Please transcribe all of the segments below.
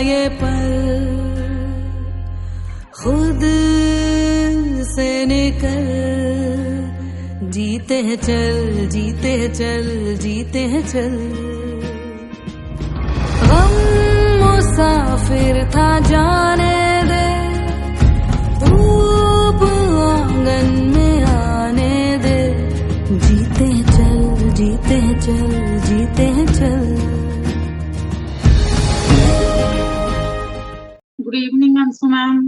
ये पल खुद से निकल, जीते हैं चल, जीते हैं चल, जीते हैं चल। गम मुसाफिर था जाने दे, धूप आंगन में आने दे, जीते हैं चल, जीते हैं चल, जीते हैं चल। Good evening Anshu ma'am.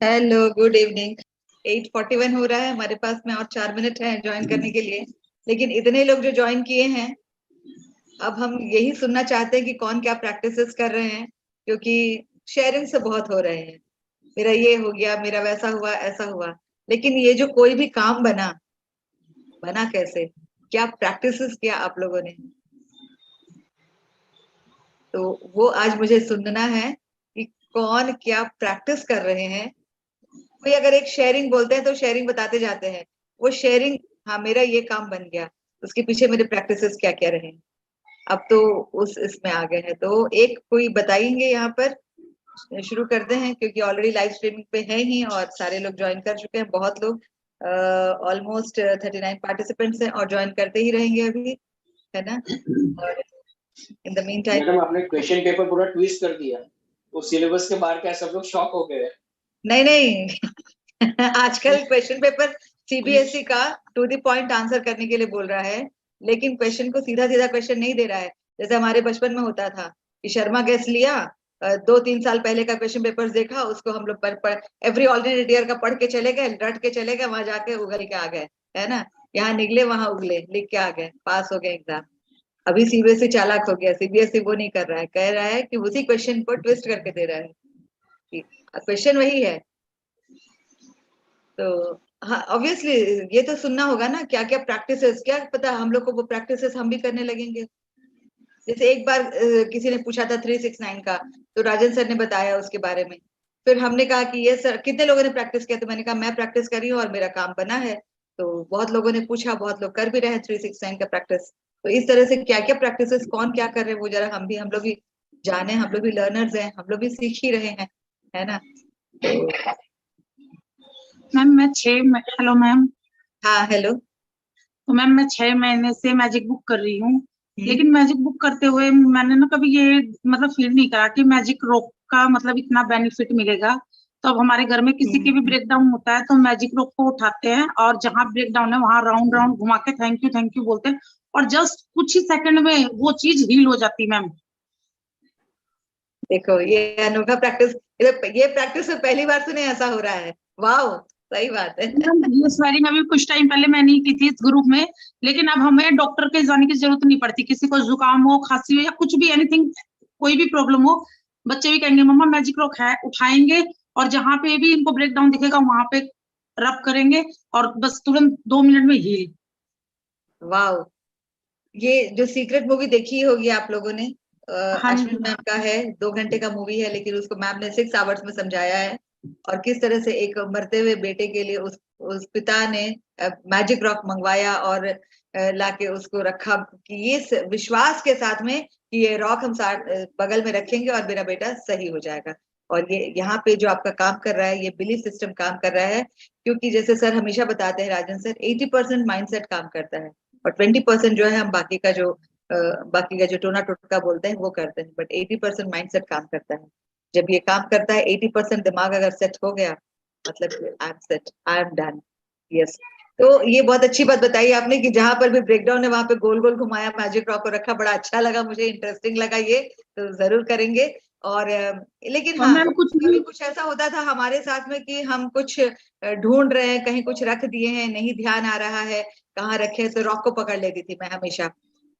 Hello, good evening. 8:41 हो रहा है हमारे पास में और 4 मिनट है ज्वाइन करने के लिए, लेकिन इतने लोग जो ज्वाइन किए हैं, अब हम यही सुनना चाहते हैं कि कौन क्या प्रैक्टिसेस कर रहे हैं, क्योंकि शेयरिंग से बहुत हो रहे हैं, मेरा ये हो गया, मेरा वैसा हुआ, ऐसा हुआ। लेकिन ये जो कोई भी काम बना कैसे, क्या प्रैक्टिसेस किया आप लोगों ने, तो वो आज मुझे सुनना है कि कौन क्या प्रैक्टिस कर रहे हैं। कोई अगर एक शेयरिंग बोलते हैं तो शेयरिंग बताते जाते हैं, वो शेयरिंग, हाँ मेरा ये काम बन गया, उसके पीछे मेरे प्रैक्टिसेस क्या क्या रहे। अब तो उस इसमें आ गए हैं, तो एक कोई बताएंगे यहाँ पर, शुरू करते हैं क्योंकि ऑलरेडी लाइव स्ट्रीमिंग पे है ही और सारे लोग ज्वाइन कर चुके हैं, बहुत लोग, ऑलमोस्ट 39 पार्टिसिपेंट्स हैं और ज्वाइन करते ही रहेंगे अभी, है ना। और in the mean time madam आपने क्वेश्चन पेपर पूरा ट्विस्ट कर दिया, तो सिलेबस के बाहर क्या सब लोग शॉक हो गए? नहीं आजकल क्वेश्चन पेपर सीबीएसई का टू द पॉइंट आंसर करने के लिए बोल रहा है, लेकिन क्वेश्चन को सीधा सीधा क्वेश्चन नहीं दे रहा है। जैसे हमारे बचपन में होता था कि शर्मा गेस्ट लिया, 2-3 साल पहले का क्वेश्चन पेपर देखा, उसको हम लोग एवरी ऑल्टरनेट ईयर का पढ़ के चले गए, रट के चले गए, वहां जाके उगल के आ गए, है ना। यहाँ निकले वहां उगले, लिख के आ गए, पास हो गए एग्जाम। अभी सीबीएसई चालाक हो गया, सीबीएसई वो नहीं कर रहा है, कह रहा है कि उसी क्वेश्चन को ट्विस्ट करके दे रहा है, क्वेश्चन वही है। तो हाँ, ऑब्वियसली ये तो सुनना होगा ना, क्या क्या प्रैक्टिसेस, क्या पता हम लोग को वो प्रैक्टिसेस हम भी करने लगेंगे। जैसे एक बार किसी ने पूछा था 369 का, तो राजन सर ने बताया उसके बारे में, फिर हमने कहा कि ये सर कितने लोगों ने प्रैक्टिस किया, तो मैंने कहा मैं प्रैक्टिस करी हूँ और मेरा काम बना है। तो बहुत लोगों ने पूछा, बहुत लोग कर भी रहे हैं 369 का प्रैक्टिस। तो इस तरह से क्या क्या प्रैक्टिसेस कौन क्या कर रहे हैं वो जरा हम लोग भी जाने, हम लोग भी लर्नर्स हैं, हम लोग भी सीख ही रहे हैं, है ना। मैम मैं हेलो मैम। हाँ हेलो। तो मैम मैं 6 महीने से मैजिक बुक कर रही हूँ, लेकिन मैजिक बुक करते हुए मैंने ना कभी ये मतलब फील नहीं करा कि मैजिक रोक का मतलब इतना बेनिफिट मिलेगा। तो अब हमारे घर में किसी की भी ब्रेक डाउन होता है तो मैजिक रोक को उठाते हैं और जहाँ ब्रेक डाउन है वहां राउंड राउंड घुमा के थैंक यू बोलते हैं और जस्ट कुछ ही सेकंड में वो चीज हील हो जाती है। मैम देखो ये अनोखा प्रैक्टिस, ये प्रैक्टिस में पहली बार सुने ऐसा हो रहा है, वाह सही बात है। ये स्वेलिंग अभी कुछ टाइम पहले मैंने की थी इस ग्रुप में, लेकिन अब हमें डॉक्टर के जाने की जरूरत नहीं पड़ती। किसी को जुकाम हो, खांसी हो या कुछ भी एनीथिंग, कोई भी प्रॉब्लम हो, बच्चे भी कहेंगे मम्मा मैजिक रॉक है, उठाएंगे और जहां पे भी इनको ब्रेक डाउन दिखेगा वहां पे रब करेंगे और बस तुरंत 2 मिनट में हील। वाह, ये जो सीक्रेट मूवी देखी होगी आप लोगों ने, हाँ अश्विन मैम का है, 2 घंटे का मूवी है, लेकिन उसको मैम ने 6 आवर्स में समझाया है। और किस तरह से एक मरते हुए बेटे के लिए उस पिता ने मैजिक रॉक मंगवाया और लाके उसको रखा, कि ये विश्वास के साथ में कि ये रॉक हम बगल में रखेंगे और मेरा बेटा सही हो जाएगा। और ये यहाँ पे जो आपका काम कर रहा है, ये बिलीफ सिस्टम काम कर रहा है, क्योंकि जैसे सर हमेशा बताते हैं, राजन सर, 80% माइंडसेट काम करता है और 20% जो है हम बाकी का जो टोना टोटका बोलते हैं वो करते हैं, बट 80% माइंडसेट काम करता है। जब ये काम करता है, 80% दिमाग अगर सेट हो गया, मतलब I am set, I am done, yes. तो ये बहुत अच्छी बात बताई आपने कि जहां पर भी ब्रेकडाउन है वहां पे गोल गोल घुमाया, मैजिक रॉक को रखा, बड़ा अच्छा लगा मुझे, इंटरेस्टिंग लगा ये, तो जरूर करेंगे। और लेकिन हाँ, कभी कुछ ऐसा होता था हमारे साथ में कि हम कुछ ढूंढ रहे हैं, कहीं कुछ रख दिए हैं, नहीं ध्यान आ रहा है कहाँ रखे, तो रॉक को पकड़ लेती थी मैं हमेशा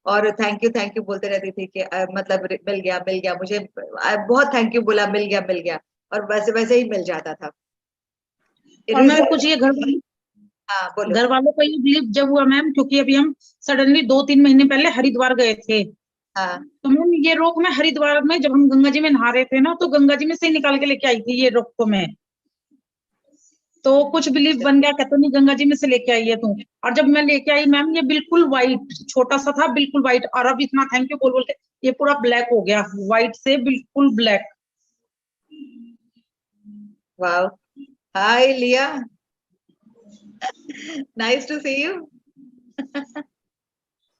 और थैंक यू बोलते रहती थी कि मतलब मिल गया मुझे, बहुत थैंक यू बोला, मिल गया, और वैसे वैसे ही मिल जाता था। और मैं कुछ ये घर वालों को ये बिलीव जब हुआ मैम, क्योंकि अभी हम सडनली 2-3 महीने पहले हरिद्वार गए थे। हाँ। तो मैम ये रोक मैं हरिद्वार में जब हम गंगा जी में नहा रहे थे ना, तो गंगा जी में से निकाल के लेके आई थी ये रोक को मैं, तो कुछ बिलीव बन गया, कहते नहीं गंगा जी में से लेके आई है तू। और जब मैं लेके आई मैम, ये बिल्कुल व्हाइट, छोटा सा था बिल्कुल व्हाइट, और अब इतना थैंक यू बोल बोल के ये पूरा ब्लैक हो गया, व्हाइट से बिल्कुल ब्लैक। वाओ, हाय लिया, नाइस टू सी यू।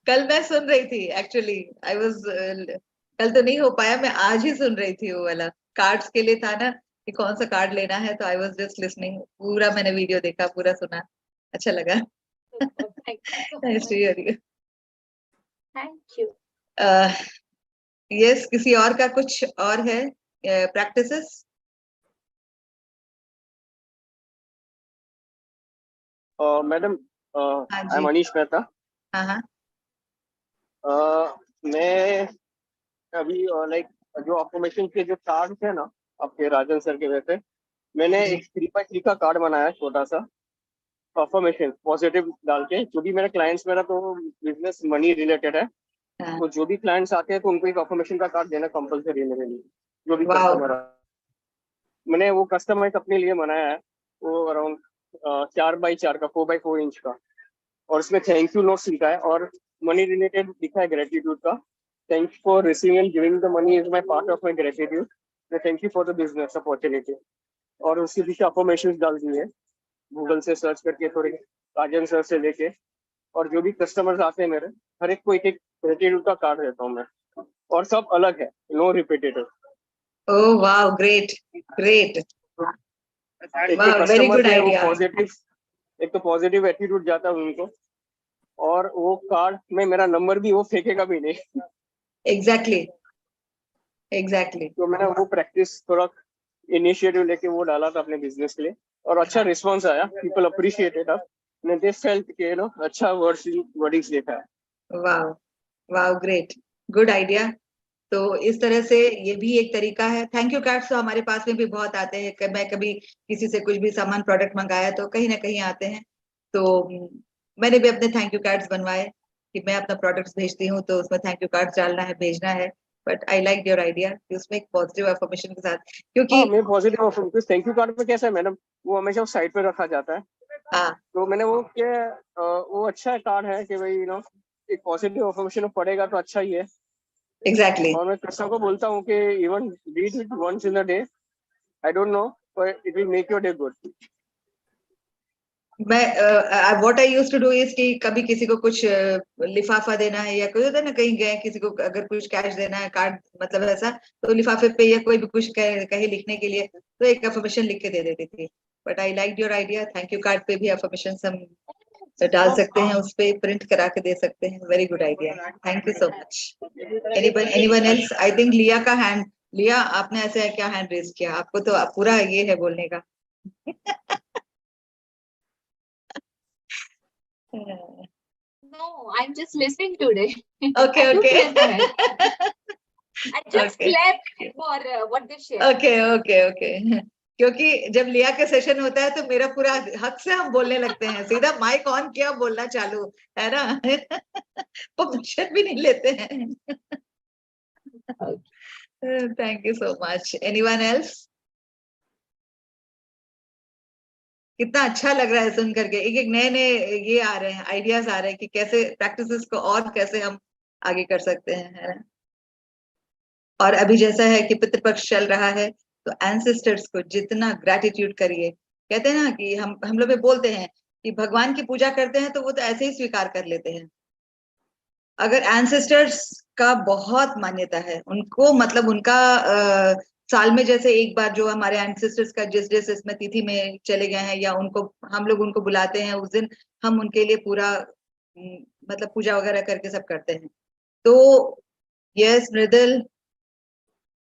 कल मैं सुन रही थी एक्चुअली, आई वाज, कल तो नहीं हो पाया, मैं आज ही सुन रही थी वो वाला, कार्ड्स के लिए था ना कि कौन सा कार्ड लेना है, तो आई वाज जस्ट लिसनिंग, पूरा मैंने वीडियो देखा, पूरा सुना, अच्छा लगा। Nice to hear you. Thank you. Yes, किसी और का कुछ और है प्रैक्टिसेस? मैडम, हाँ आई जी, एम अनीश मेहता। हाँ हाँ, मैं अभी लाइक जो अफर्मेशन के जो कार्ड है ना आपके राजन सर के वैसे, मैंने जी, एक 3x3 का कार्ड बनाया छोटा सा, अफर्मेशन पॉजिटिव डाल के। जो भी मेरे क्लाइंट्स, मेरा तो बिजनेस मनी रिलेटेड है, हाँ, तो जो भी क्लाइंट्स आते हैं तो उनको एक अफर्मेशन का कार्ड देना कंपलसरी है मेरे लिए, जो भी वाओ, कस्टमर। मैंने वो कस्टमाइज अपने लिए बनाया है, वो अराउंड 4x4 का, 4x4 इंच का, और उसमें थैंक यू नोट्स लिखा है और मनी रिलेटेड लिखा है ग्रेटिट्यूड का। Thank you for receiving end giving the money is my part of my gratitude, thank you for the business opportunity. और उसके पीछे अफर्मेशन डाल दी है, गूगल से सर्च करके थोड़े, राजन सर से लेके। और जो भी कस्टमर्स आते हैं मेरे, हर एक को एक एक ग्रेटिट्यूड का कार्ड देता हूँ मैं, और सब अलग है, no repetitive. Oh wow, great great, एक तो वाह, वेरी कस्टमर गुड जो है वो आइडिया। पॉजिटिव, एक तो पॉजिटिव एटीट्यूड जाता है उनको, और वो कार्ड में मेरा नंबर भी वो फेंकेगा भी नहीं। एग्जैक्टली एग्जैक्टली, तो मैंने वो प्रैक्टिस थोड़ा इनिशिएटिव लेके वो डाला था अपने बिजनेस के लिए, और अच्छा रिस्पॉन्स आया, people appreciated us, they felt के अच्छा वर्डिंग्स देखा है। Wow wow, great, good idea. तो इस तरह से ये भी एक तरीका है। थैंक यू कार्ड्स तो हमारे पास में भी बहुत आते हैं, मैं कभी किसी से कुछ भी सामान प्रोडक्ट मंगाया तो कहीं ना कहीं आते हैं, तो मैंने भी अपने थैंक यू कार्ड्स बनवाए कि मैं अपना प्रोडक्ट्स भेजती हूँ तो उसमें थैंक यू कार्ड्स डालना है, भेजना है। But I like your idea कि उसमें एक पॉजिटिव अफर्मेशन के साथ, क्योंकि हाँ, मैं positive of thank you card पे कैसा है मैडम, वो हमेशा साइड पे रखा जाता है। हाँ, तो मैंने वो क्या, वो अच्छा कार्ड है कि भाई एक पॉजिटिव इन्फॉर्मेशन पड़ेगा तो अच्छा ही है। एग्जैक्टली, और मैं कृष्णा को बोलता हूँ कि even read it once in a day, I don't know, but it will make your day good. मैं what I used to do is कि कभी किसी को कुछ लिफाफा देना है, या कोई होता है ना, कहीं गए किसी को अगर कुछ कैश देना है, कार्ड मतलब ऐसा, तो लिफाफे पे या कोई भी कुछ कहे लिखने के लिए, तो एक अफर्मेशन लिख के दे देती थी। But I like your idea, thank you card पे भी अफर्मेशन हम डाल सकते हैं, उस पे प्रिंट करा के दे सकते हैं। Very good idea, thank you so much. Anyone else? I think लिया का हैंड, लिया आपने ऐसे क्या हैंड रेज किया, आपको तो पूरा ये है बोलने का। No, I'm just listening today. Okay, I don't okay. raise my hand. I just Okay. clap for what they share. Okay okay okay, क्योंकि जब लिया का सेशन होता है तो मेरा पूरा हक से हम बोलने लगते हैं, सीधा माइक ऑन किया, बोलना चालू, है ना। परमिशन भी नहीं लेते हैं। Thank you so much. Anyone else? कितना अच्छा लग रहा है सुन करके, एक एक नए नए ये आ रहे हैं, आइडियाज आ रहे हैं कि कैसे प्रैक्टिसेस को और कैसे हम आगे कर सकते हैं, है ना। और अभी जैसा है कि पितृपक्ष चल रहा है, तो एंसेस्टर्स को जितना ग्रैटिट्यूड करिए, कहते हैं ना कि हम लोग भी बोलते हैं कि भगवान की पूजा करते हैं तो वो तो ऐसे ही स्वीकार कर लेते हैं। अगर एंसेस्टर्स का बहुत मान्यता है, उनको मतलब उनका साल में जैसे एक बार जो हमारे एंसेस्टर्स का जिस जिस इसमें तिथि में चले गए हैं, या उनको हम लोग उनको बुलाते हैं उस दिन, हम उनके लिए पूरा मतलब पूजा वगैरह करके सब करते हैं। तो यस मृदुल,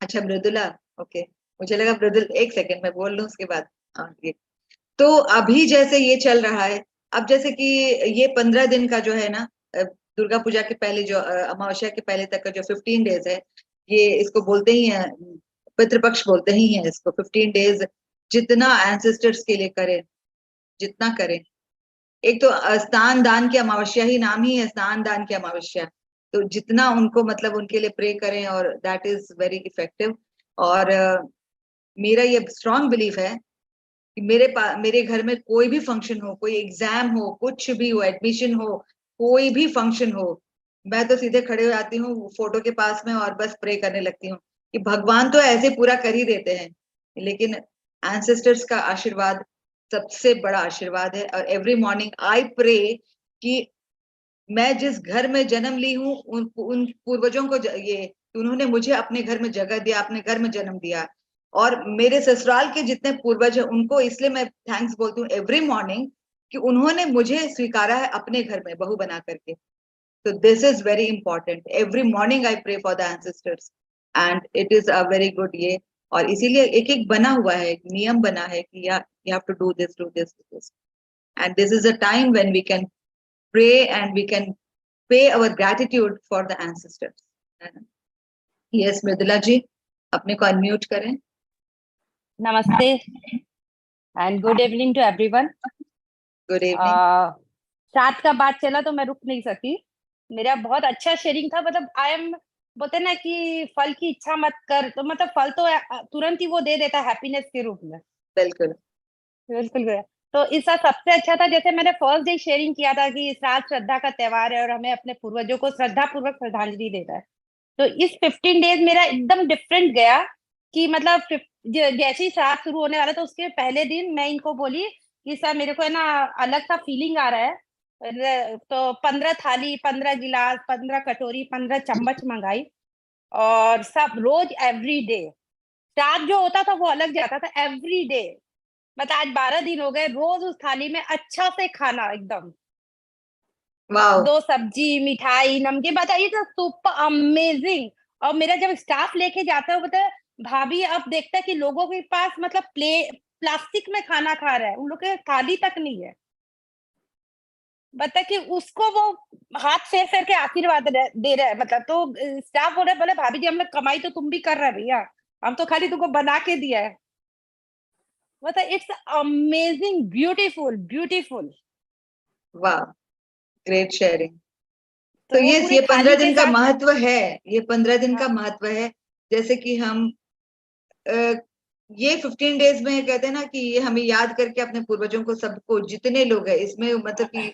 अच्छा मृदुला, ओके, मुझे लगा मृदुल, एक सेकंड मैं बोल लूं उसके बाद। हाँ, ये तो अभी जैसे ये चल रहा है, अब जैसे कि ये 15 दिन का जो है ना, दुर्गा पूजा के पहले जो अमावस्या के पहले तक का जो 15 डेज है, ये इसको बोलते ही है, पितृपक्ष बोलते ही है इसको। 15 डेज जितना एंसेस्टर्स के लिए करें, जितना करें। एक तो स्नान दान की अमावस्या ही नाम ही है, स्नान दान की अमावस्या, तो जितना उनको मतलब उनके लिए प्रे करें, और दैट इज वेरी इफेक्टिव। और मेरा ये स्ट्रांग बिलीफ है कि मेरे घर में कोई भी फंक्शन हो, कोई एग्जाम हो, कुछ भी हो, एडमिशन हो, कोई भी फंक्शन हो, मैं तो सीधे खड़े हो जाती हूँ फोटो के पास में और बस प्रे करने लगती हूँ कि भगवान तो ऐसे पूरा कर ही देते हैं, लेकिन एंसेस्टर्स का आशीर्वाद सबसे बड़ा आशीर्वाद है। और एवरी मॉर्निंग आई प्रे कि मैं जिस घर में जन्म ली हूँ उन पूर्वजों को ये उन्होंने मुझे अपने घर में जगह दिया, अपने घर में जन्म दिया, और मेरे ससुराल के जितने पूर्वज हैं उनको इसलिए मैं थैंक्स बोलती हूँ एवरी मॉर्निंग कि उन्होंने मुझे स्वीकारा है अपने घर में बहू बना करके। तो this is very important. Every morning I pray for the ancestors and it is a very good ये। और इसीलिए एक एक बना हुआ है, एक नियम बना है कि या you have to do this and this is a time when we can pray and we can pay our gratitude for the ancestors. Yes, Mridula ji, अपने को अनम्यूट करें। नमस्ते and good evening to everyone. Good evening. रात का बात चला तो मैं रुक नहीं सकी। मेरा बहुत अच्छा शेयरिंग था। मतलब आई एम बोलते ना कि फल की इच्छा मत कर, तो मतलब फल तो तुरंत ही वो दे देता है हैप्पीनेस के रूप में। बिल्कुल बिल्कुल। तो इस साल सबसे अच्छा था, जैसे मैंने फर्स्ट डे शेयरिंग किया था कि इस रात श्रद्धा का त्योहार है और हमें अपने पूर्वजों को श्रद्धा पूर्वक श्रद्धांजलि देना है। तो इस 15 डेज मेरा एकदम डिफरेंट गया कि मतलब जैसे ही श्राद्ध शुरू होने वाला तो उसके पहले दिन मैं इनको बोली कि सर मेरे को है ना अलग सा फीलिंग आ रहा है। तो 15 थाली, 15 गिलास, 15 कटोरी, 15 चम्मच मंगाई और सब रोज एवरी डे। श्राद्ध जो होता था वो अलग जाता था, एवरी डे। मतलब आज 12 दिन हो गए, रोज उस थाली में अच्छा से खाना एकदम। वाओ। 2 सब्जी, मिठाई, नमकीन, बताइए तो सुपर अमेजिंग। और मेरा जब स्टाफ लेके जाता है बताए भाभी अब देखता है कि लोगों के पास मतलब प्लास्टिक में खाना खा रहा है, उन लोग के थाली तक नहीं है। बता कि उसको वो हाथ फेर फेर के आशीर्वाद दे रहा है। मतलब तो स्टाफ बोले बोले भाभी जी हम लोग कमाई तो तुम भी कर रहे भैया, हम तो खाली तुमको बना के दिया है। मतलब इट्स अमेजिंग, ब्यूटीफुल ब्यूटीफुल। वाह, ग्रेट शेयरिंग। तो तो ये 15 दिन का महत्व है, ये 15 दिन का हाँ। महत्व है। जैसे कि हम ये 15 डेज में कहते हैं ना कि ये हमें याद करके अपने पूर्वजों को, सबको, जितने लोग हैं इसमें, मतलब कि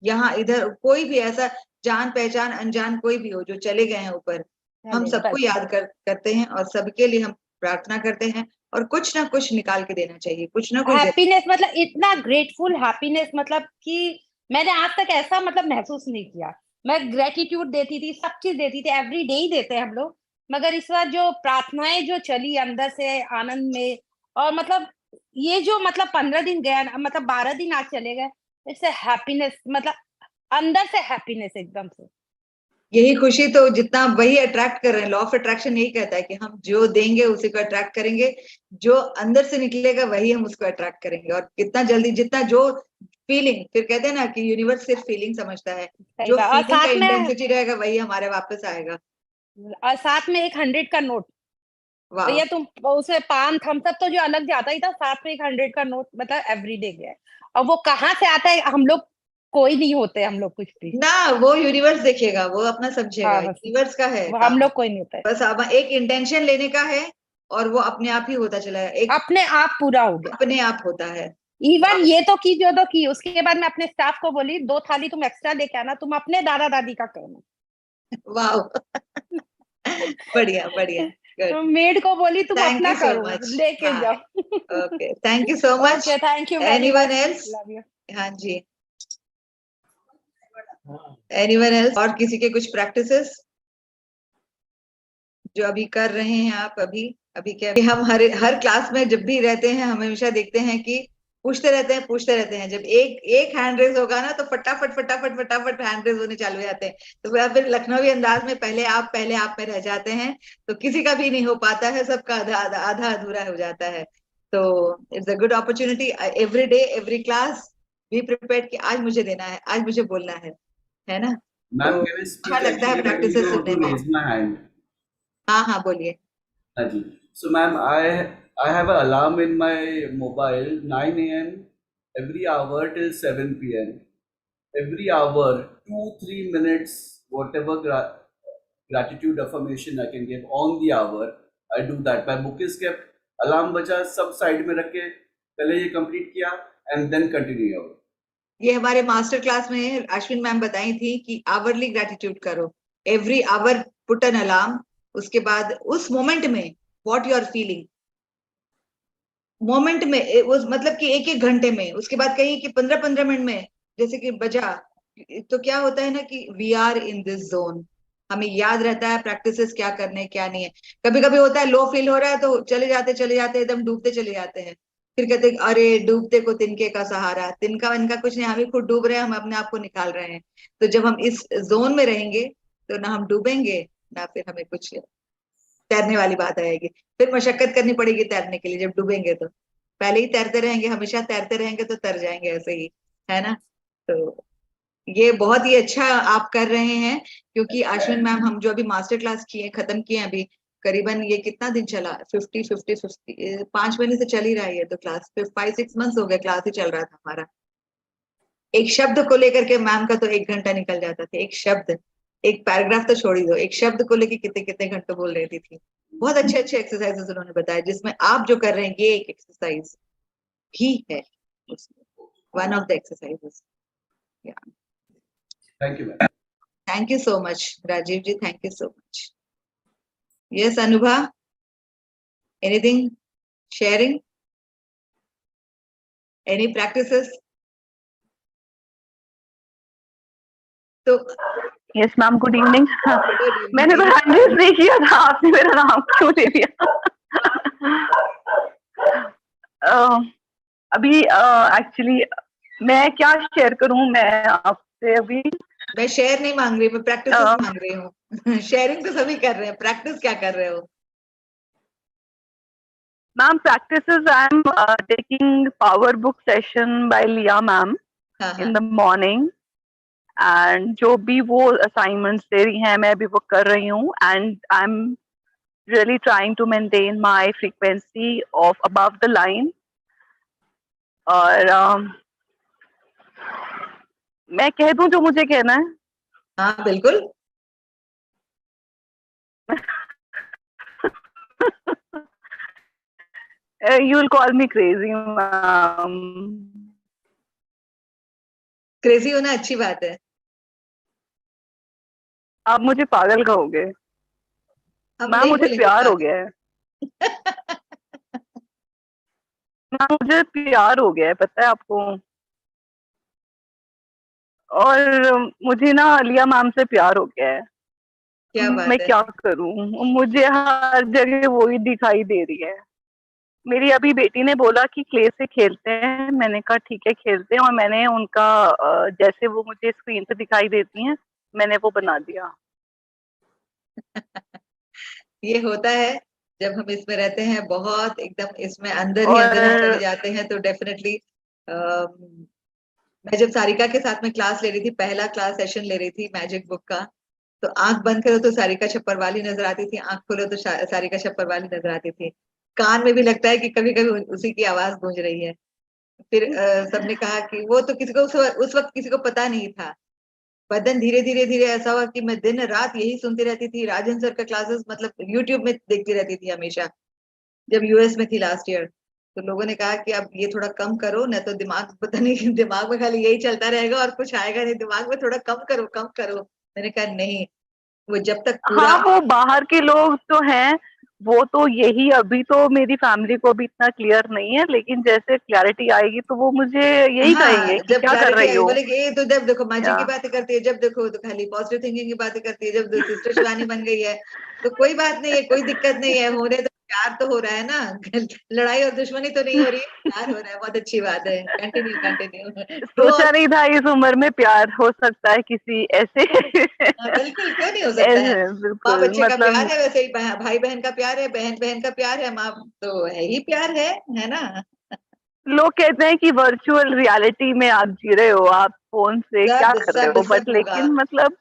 यहाँ इधर कोई भी ऐसा जान पहचान अनजान कोई भी हो जो चले गए हैं ऊपर, हम सबको याद करते हैं और सबके लिए हम प्रार्थना करते हैं और कुछ ना कुछ निकाल के देना चाहिए, कुछ ना कुछ। हैप्पीनेस मतलब इतना ग्रेटफुल हैप्पीनेस, मतलब कि मैंने आज तक ऐसा मतलब महसूस नहीं किया। मैं ग्रेटिट्यूड देती थी, सब चीज देती थी, एवरी डे ही देते हैं हम लोग, मगर इस बार जो प्रार्थनाएं जो चली अंदर से आनंद में, और मतलब ये जो मतलब 15 दिन गया, मतलब 12 दिन आज चले गए, इससे हैप्पीनेस, मतलब अंदर से हैप्पीनेस एकदम से। यही खुशी तो जितना वही अट्रैक्ट कर रहे हैं, लॉ ऑफ अट्रैक्शन यही कहता है कि हम जो देंगे उसी को अट्रैक्ट करेंगे, जो अंदर से निकलेगा वही हम उसको अट्रैक्ट करेंगे। और कितना जल्दी, जितना जो फीलिंग, फिर कहते हैं ना कि यूनिवर्स सिर्फ फीलिंग समझता है, जो फीलिंग का इंटेंसिटी रहेगा वही हमारे वापस आएगा। और साथ में एक 100 का नोट, भैया तुम उसे पान थम्स अप तो जो अलग जाता ही था, साथ में एक 100 का नोट, मतलब एवरीडे गया। और वो कहाँ से आता है, हम लोग कोई नहीं होते, हम लोग कुछ भी ना, वो यूनिवर्स देखेगा, वो अपना समझेगा। हाँ, यूनिवर्स का है, हम लोग कोई नहीं होता है। बस अब एक इंटेंशन लेने का है और वो अपने आप ही होता चला है, एक अपने आप पूरा हो गया, अपने आप होता है। इवन ये तो की जो तो की, उसके बाद मैं अपने स्टाफ को बोली 2 थाली तुम एक्स्ट्रा लेके आना, तुम अपने दादा दादी का करना। वाह बढ़िया बढ़िया। तो मेड को बोली तुम Thank अपना you so करो, much. लेके हाँ, जाओ। Okay, thank you so much. Okay, thank you. Anyone else? हाँ जी, एनीवन एल्स? और किसी के कुछ प्रैक्टिसेस जो अभी कर रहे हैं आप? अभी क्या, हम हर क्लास में जब भी रहते हैं हम हमेशा देखते हैं कि पूछते रहते हैं। जब एक हैंड रेज होगा ना तो फटाफट हैंड रेज होने चालू हो जाते हैं। तो फिर लखनवी अंदाज में पहले आप में रह जाते हैं, तो किसी का भी नहीं हो पाता है, सबका आधा अधूरा हो जाता है। तो it's a good opportunity, every day every class be prepared कि आज मुझे देना है, आज मुझे बोलना है ना। मैम, तो अच्छा लगता है प्रैक्टिसेस सुनने में। हाँ बोलिए। हाँ जी। So ma'am, I have an alarm in my mobile 9 a.m. every hour till 7 p.m. Every hour, 2-3 minutes, whatever gratitude affirmation I can give on the hour, I do that. My book is kept, alarm बजा, सब side में रख के पहले ये complete किया and then continue out. ये हमारे मास्टर क्लास में अश्विन मैम बताई थी कि आवरली ग्रेटिट्यूड करो, every hour put an alarm. उसके बाद उस मोमेंट में what you are feeling, moment में वो मतलब कि एक एक घंटे में, उसके बाद कहीं कि 15-15 मिनट में जैसे कि बजा, तो क्या होता है ना कि we are in this zone, हमें याद रहता है प्रैक्टिसेस क्या करने हैं, क्या नहीं है। कभी कभी होता है लो फील हो रहा है तो चले जाते एकदम डूबते चले जाते हैं, फिर कहते हैं, अरे डूबते को तिनके का सहारा, तिनका इनका कुछ नहीं, हम ही खुद डूब रहे हैं, हम अपने आप को निकाल रहे हैं। तो जब हम इस जोन में रहेंगे तो ना हम डूबेंगे, ना फिर हमें कुछ तैरने वाली बात आएगी। फिर मशक्कत करनी पड़ेगी तैरने के लिए जब डूबेंगे तो, पहले ही तैरते रहेंगे, हमेशा तैरते रहेंगे तो तर जाएंगे ऐसे ही, है ना। तो ये बहुत ही अच्छा आप कर रहे हैं, क्योंकि अश्विन मैम, हम जो अभी मास्टर क्लास किए, खत्म किए अभी, करीबन ये कितना दिन चला, 5 महीने से चल ही रहा है ये तो क्लास, 5-6 मंथ्स हो गए क्लास ही चल रहा था हमारा। एक शब्द को लेकर के मैम का तो 1 घंटा निकल जाता था, एक शब्द, एक पैराग्राफ तो छोड़ ही दो, एक शब्द को लेके कितने कितने घंटे बोल रही थी। बहुत अच्छे अच्छे एक्सरसाइजेस उन्होंने बताया, जिसमें आप जो कर रहे हैं ये एक एक्सरसाइज भी है, one of the exercises. Thank you ma'am. Thank you so much Rajeev ji, thank you so much. Yes Anubha, anything sharing, any practices? तो यस मैम, गुड इवनिंग। मैंने तो हैंडल्स नहीं किया था, आपने मेरा नाम क्यों ले लिया? अभी एक्चुअली मैं क्या शेयर करूं मैं आपसे अभी? मैं शेयर नहीं मांग रही, मैं प्रैक्टिस मांग रही हूँ। शेयरिंग तो सभी कर रहे हैं, प्रैक्टिस क्या कर रहे हो? Ma'am practices, I'm taking power book session by Leah ma'am in the morning, and जो भी वो assignments दे रही हैं मैं भी वो कर रही हूँ, and I'm really trying to maintain my frequency of above the line. और मैं कह दूं जो मुझे कहना है? हाँ बिल्कुल। You will call me crazy, ma'am. Crazy होना अच्छी बात है। आप मुझे पागल कहोगे। मैम मुझे प्यार हो गया है। मैम मुझे प्यार हो गया है, पता है आपको। और मुझे ना लिया मैम से प्यार हो गया है। क्या बात मैं है? क्या करूं, मुझे हर जगह वही दिखाई दे रही है। मेरी अभी बेटी ने बोला कि क्ले से खेलते हैं, मैंने कहा ठीक है खेलते हैं, और मैंने उनका जैसे वो मुझे स्क्रीन पे दिखाई देती हैं मैंने वो बना दिया। ये होता है जब हम इसमें रहते हैं, बहुत एकदम इसमें अंदर ही अंदर हम चले जाते हैं, तो डेफिनेटली। मैं जब सारिका के साथ में क्लास ले रही थी, पहला क्लास सेशन ले रही थी मैजिक बुक का, तो आंख बंद करो तो सारिका छप्परवाली नजर आती थी, आंख खोलो तो सारिका छप्परवाली नजर आती थी। कान में भी लगता है कि कभी कभी उसी की आवाज गूंज रही है। फिर सबने कहा कि वो तो किसी को उस वक्त किसी को पता नहीं था। बदन धीरे धीरे धीरे ऐसा हुआ कि मैं दिन रात यही सुनती रहती थी, राजन सर का क्लासेस, मतलब यूट्यूब में देखती रहती थी हमेशा, जब यूएस में थी लास्ट ईयर। तो लोगों ने कहा कि अब ये थोड़ा कम करो, न तो दिमाग पता नहीं, दिमाग में खाली यही चलता रहेगा और कुछ आएगा नहीं, दिमाग में थोड़ा कम करो कम करो। मैंने कहा नहीं, वो जब तक पूरा। हाँ, वो बाहर के लोग तो हैं, वो तो यही, अभी तो मेरी फैमिली को भी इतना क्लियर नहीं है, लेकिन जैसे क्लैरिटी आएगी तो वो मुझे यही कहेंगे कि जब क्या कर रही हो। बोले कि ये तो जब देखो मैजिक की बातें करती है, जब देखो तो खाली पॉजिटिव थिंकिंग की बातें करती है, जब सिस्टर शिवानी बन गई है तो कोई बात नहीं है, कोई दिक्कत नहीं है, होने तो प्यार तो हो रहा है ना, लड़ाई और दुश्मनी तो नहीं हो रही, प्यार हो रहा है, बहुत अच्छी बात है। Continue continue. सोचा नहीं था इस उम्र में प्यार हो सकता है किसी ऐसे। बिल्कुल, क्यों नहीं हो सकता है। माँ बिल्कुल, बच्चे का मतलब प्यार है, वैसे ही भाई बहन का प्यार है, बहन बहन का प्यार है, माँ तो है ही प्यार है ना। लोग कहते हैं कि वर्चुअल रियलिटी में आप जी रहे हो, आप फोन से क्या कर रहे हो, बट लेकिन मतलब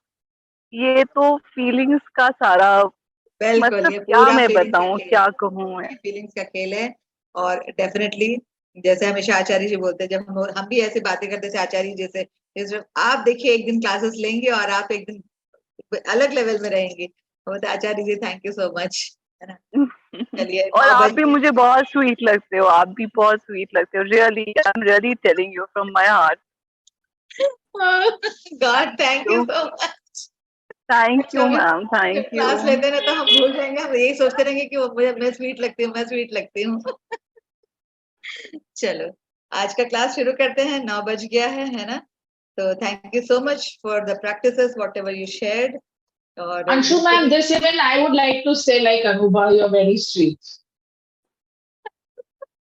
ये तो फीलिंग्स का सारा, बिल्कुल, मतलब ये क्या पूरा मैं फीलिंग्स का बताऊं, खेल क्या है, कहूं मैं। फीलिंग्स का खेल है। और डेफिनेटली जैसे हमेशा आचार्य जी बोलते हैं, जब हम भी ऐसी बातें करते थे आचार्य जी जैसे आप देखिए एक दिन क्लासेस लेंगे और आप एक दिन अलग लेवल में रहेंगे। तो आचार्य जी थैंक यू सो मच, है ना। चलिए, और 9 आप बज भी मुझे बहुत स्वीट लगते हो, आप भी बहुत स्वीट लगते हो, really, I am really telling you from my heart. God thank you so much. Thank you ma'am, जब थैंक यू। क्लास लेते हैं ना तो हम भूल जाएंगे, हम यही सोचते रहेंगे कि मैं स्वीट लगती हूँ, मैं स्वीट लगती हूँ। चलो आज का क्लास शुरू करते हैं, 9 बज गया है ना? तो thank you so much for the practices what ever you shared. और Anshu ma'am, this even I would like to say, like Anubha, you're very sweet.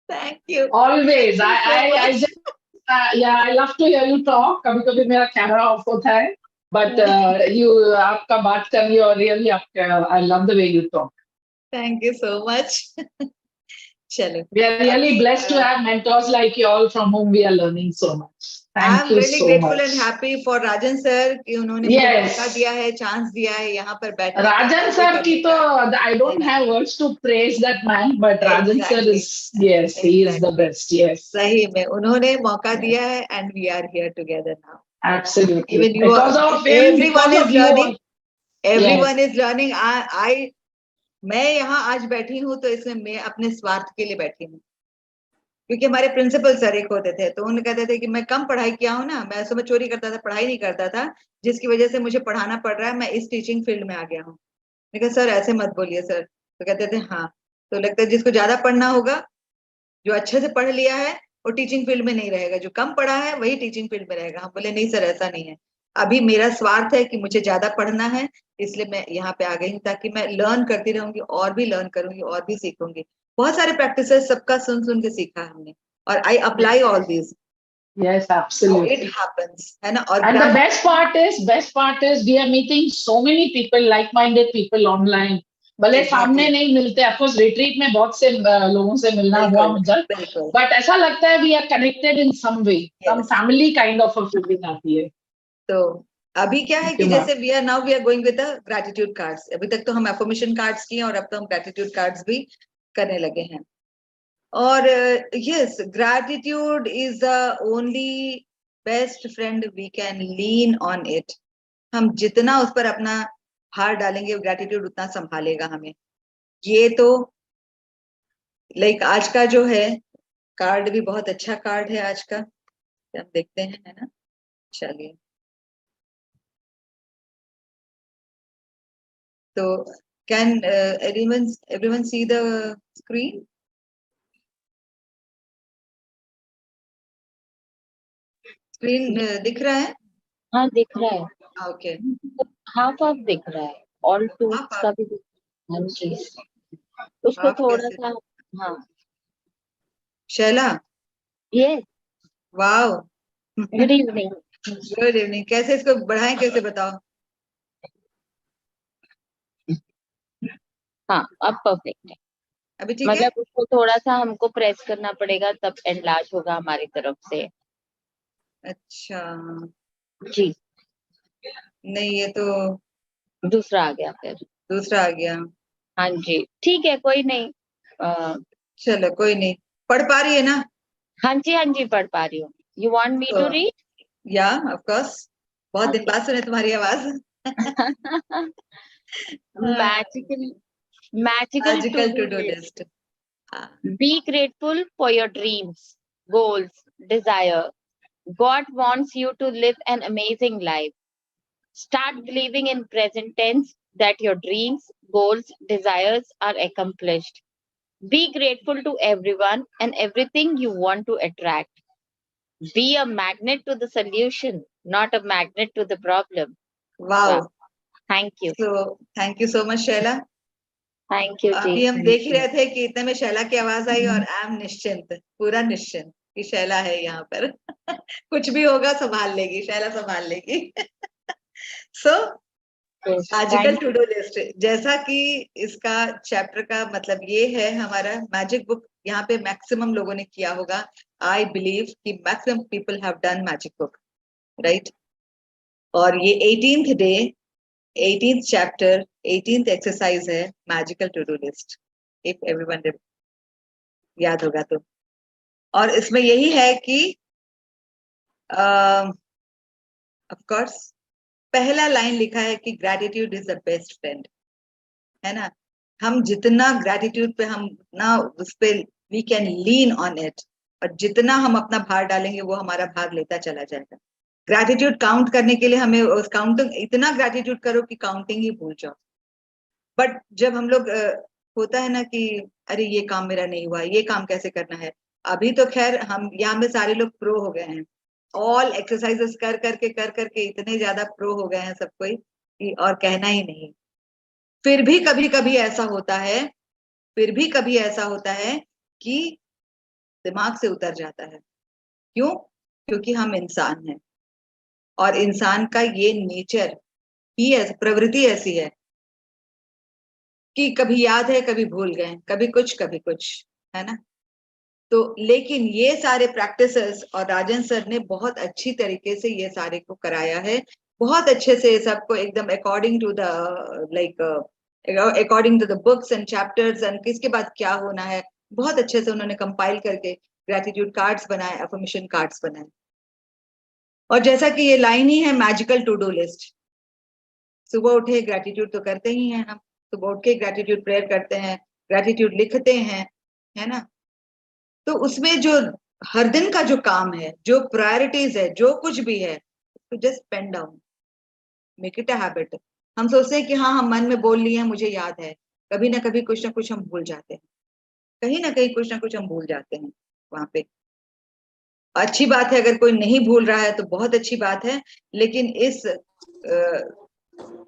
Thank you. Always. I just, yeah, I love to hear you talk. कभी-कभी मेरा camera off होता है, but you, आपका बात करनी और really I love the way you talk. Thank you so much. चलो. We are really blessed to have mentors like you all from whom we are learning so much. Thank you really so grateful much. and happy for Rajan sir कि उन्होंने मुझे मौका दिया है, chance दिया है यहाँ पर बैठने का. Rajan sir की तो I don't have words to praise that man, but Rajan sir is, yes, he is the best. Yes. सही में उन्होंने मौका दिया है and we are here together now. Absolutely. Even you because are, of him, everyone because is of learning. You. Everyone is learning. मैं यहाँ आज बैठी हूँ तो इसमें मैं अपने स्वार्थ के लिए बैठी हूँ, क्योंकि हमारे प्रिंसिपल सर एक होते थे तो उन्हें कहते थे कि मैं कम पढ़ाई किया हूँ ना, मैं सुबह चोरी करता था, पढ़ाई नहीं करता था, जिसकी वजह से मुझे पढ़ाना पड़ रहा है, मैं इस टीचिंग फील्ड में आ गया हूँ. मैं कहा सर ऐसे मत बोलिए सर. तो कहते थे हाँ, तो लगता है जिसको ज्यादा पढ़ना होगा, जो अच्छे से पढ़ लिया है वो टीचिंग फील्ड में नहीं रहेगा, जो कम पढ़ा है वही टीचिंग फील्ड में रहेगा. हम बोले नहीं सर ऐसा नहीं है, अभी मेरा स्वार्थ है कि मुझे ज्यादा पढ़ना है, इसलिए मैं यहाँ पे आ गई हूँ ताकि मैं लर्न करती रहूंगी और भी लर्न करूंगी और भी सीखूंगी. बहुत सारे प्रैक्टिसेस सबका सुन सुन के सीखा हमने और I apply all this. Yes, absolutely. It happens, है ना? और and the best part is we are meeting so many people, like-minded people online. भले सामने नहीं मिलते, of course retreat में बहुत से लोगों से मिलना हुआ मुझे, but ऐसा लगता है we are connected in some way, some family kind of a feeling आती है. तो अभी क्या है कि जैसे we are going with the gratitude cards. अभी तक तो हम affirmation cards किए और अब तो हम gratitude cards भी करने लगे हैं. और yes, gratitude is the only best friend we can lean on it. हम जितना उस पर अपना हार डालेंगे gratitude उतना संभालेगा हमें. ये तो लाइक आज का जो है कार्ड भी बहुत अच्छा कार्ड है आज का, हम देखते हैं, है ना? चलिए. तो can everyone see the screen? Screen दिख रहा है? हाँ दिख रहा है. ओके. हाफ ऑफ दिख रहा है, ऑल टूल्स का भी हर चीज उसको थोड़ा सा. हाँ शैला. ये wow. Good evening. Good evening. कैसे इसको बढ़ाएं, कैसे बताओ? हाँ अब परफेक्ट है. अभी ठीक मतलब है? उसको थोड़ा सा हमको प्रेस करना पड़ेगा तब एनलार्ज होगा हमारी तरफ से. अच्छा जी. नहीं ये तो दूसरा आ गया, फिर दूसरा आ गया. हाँ जी ठीक है, कोई नहीं. चलो कोई नहीं. पढ़ पा रही है ना? हाँ जी पढ़ पा रही हूँ. You want me to read? या ऑफ कोर्स. बहुत दिन बाद सुने तुम्हारी आवाज. magical to-do list. Be grateful for your dreams, goals, desire. God wants you to live an amazing life. Start believing in present tense that your dreams, goals, desires are accomplished. Be grateful to everyone and everything you want to attract. Be a magnet to the solution, not a magnet to the problem. Wow. Thank you. So thank you so much Shaila. Thank you. अभी हम देख ही रहे थे कि इतने में शैला की आवाज आई और आई एम निश्चिंत, पूरा निश्चिंत कि शैला है यहाँ पर. कुछ भी होगा संभाल लेगी, शैला संभाल लेगी. So magical to do list, जैसा कि इसका चैप्टर का मतलब ये है, हमारा मैजिक बुक यहाँ पे मैक्सिमम लोगों ने किया होगा. आई बिलीव कि maximum people have done magic book, right? और ये 18th day, 18th chapter, 18th exercise है magical to do list, if everyone याद होगा तो. और इसमें यही है कि ऑफ कोर्स पहला लाइन लिखा है कि gratitude is the best friend, है ना? हम जितना ग्रैटिट्यूड पे हम ना उस पे we can lean on it, और जितना हम अपना भार डालेंगे वो हमारा भार लेता चला जाएगा. ग्रैटिट्यूड काउंट करने के लिए हमें उस काउंटिंग, इतना ग्रैटिट्यूड करो कि काउंटिंग ही भूल जाओ. बट जब हम लोग होता है ना कि अरे ये काम मेरा नहीं हुआ, ये काम कैसे करना है, अभी तो खैर हम यहाँ में सारे लोग प्रो हो गए हैं, ऑल एक्सरसाइजेस कर करके इतने ज्यादा प्रो हो गए हैं सब कोई कि और कहना ही नहीं। फिर भी कभी कभी ऐसा होता है, फिर भी कभी ऐसा होता है कि दिमाग से उतर जाता है। क्यों? क्योंकि हम इंसान हैं और इंसान का ये नेचर ही है, प्रवृत्ति ऐसी है कि कभी याद है कभी भूल गए, कभी कुछ, है ना। तो लेकिन ये सारे प्रैक्टिसेस और राजन सर ने बहुत अच्छी तरीके से ये सारे को कराया है, बहुत अच्छे से सबको एकदम according to the like according to the books and chapters and किसके बाद क्या होना है, बहुत अच्छे से उन्होंने कंपाइल करके ग्रेटिट्यूड कार्ड्स बनाए, अफर्मेशन कार्ड्स बनाए। और जैसा कि ये लाइन ही है मैजिकल टू डू लिस्ट, सुबह उठे ग्रेटिट्यूड तो करते ही हैं हम, सुबह उठ के ग्रेटिट्यूड प्रेयर करते हैं, ग्रेटिट्यूड लिखते हैं, है ना। तो उसमें जो हर दिन का जो काम है, जो प्रायोरिटीज है, जो कुछ भी है, तो just pen down, make it a habit. हम सोचते हैं कि हाँ हम मन में बोल लिए हैं, मुझे याद है, कभी ना कभी कुछ ना कुछ हम भूल जाते हैं, कहीं ना कहीं कुछ ना कुछ हम भूल जाते हैं वहां पे। अच्छी बात है अगर कोई नहीं भूल रहा है तो बहुत अच्छी बात है, लेकिन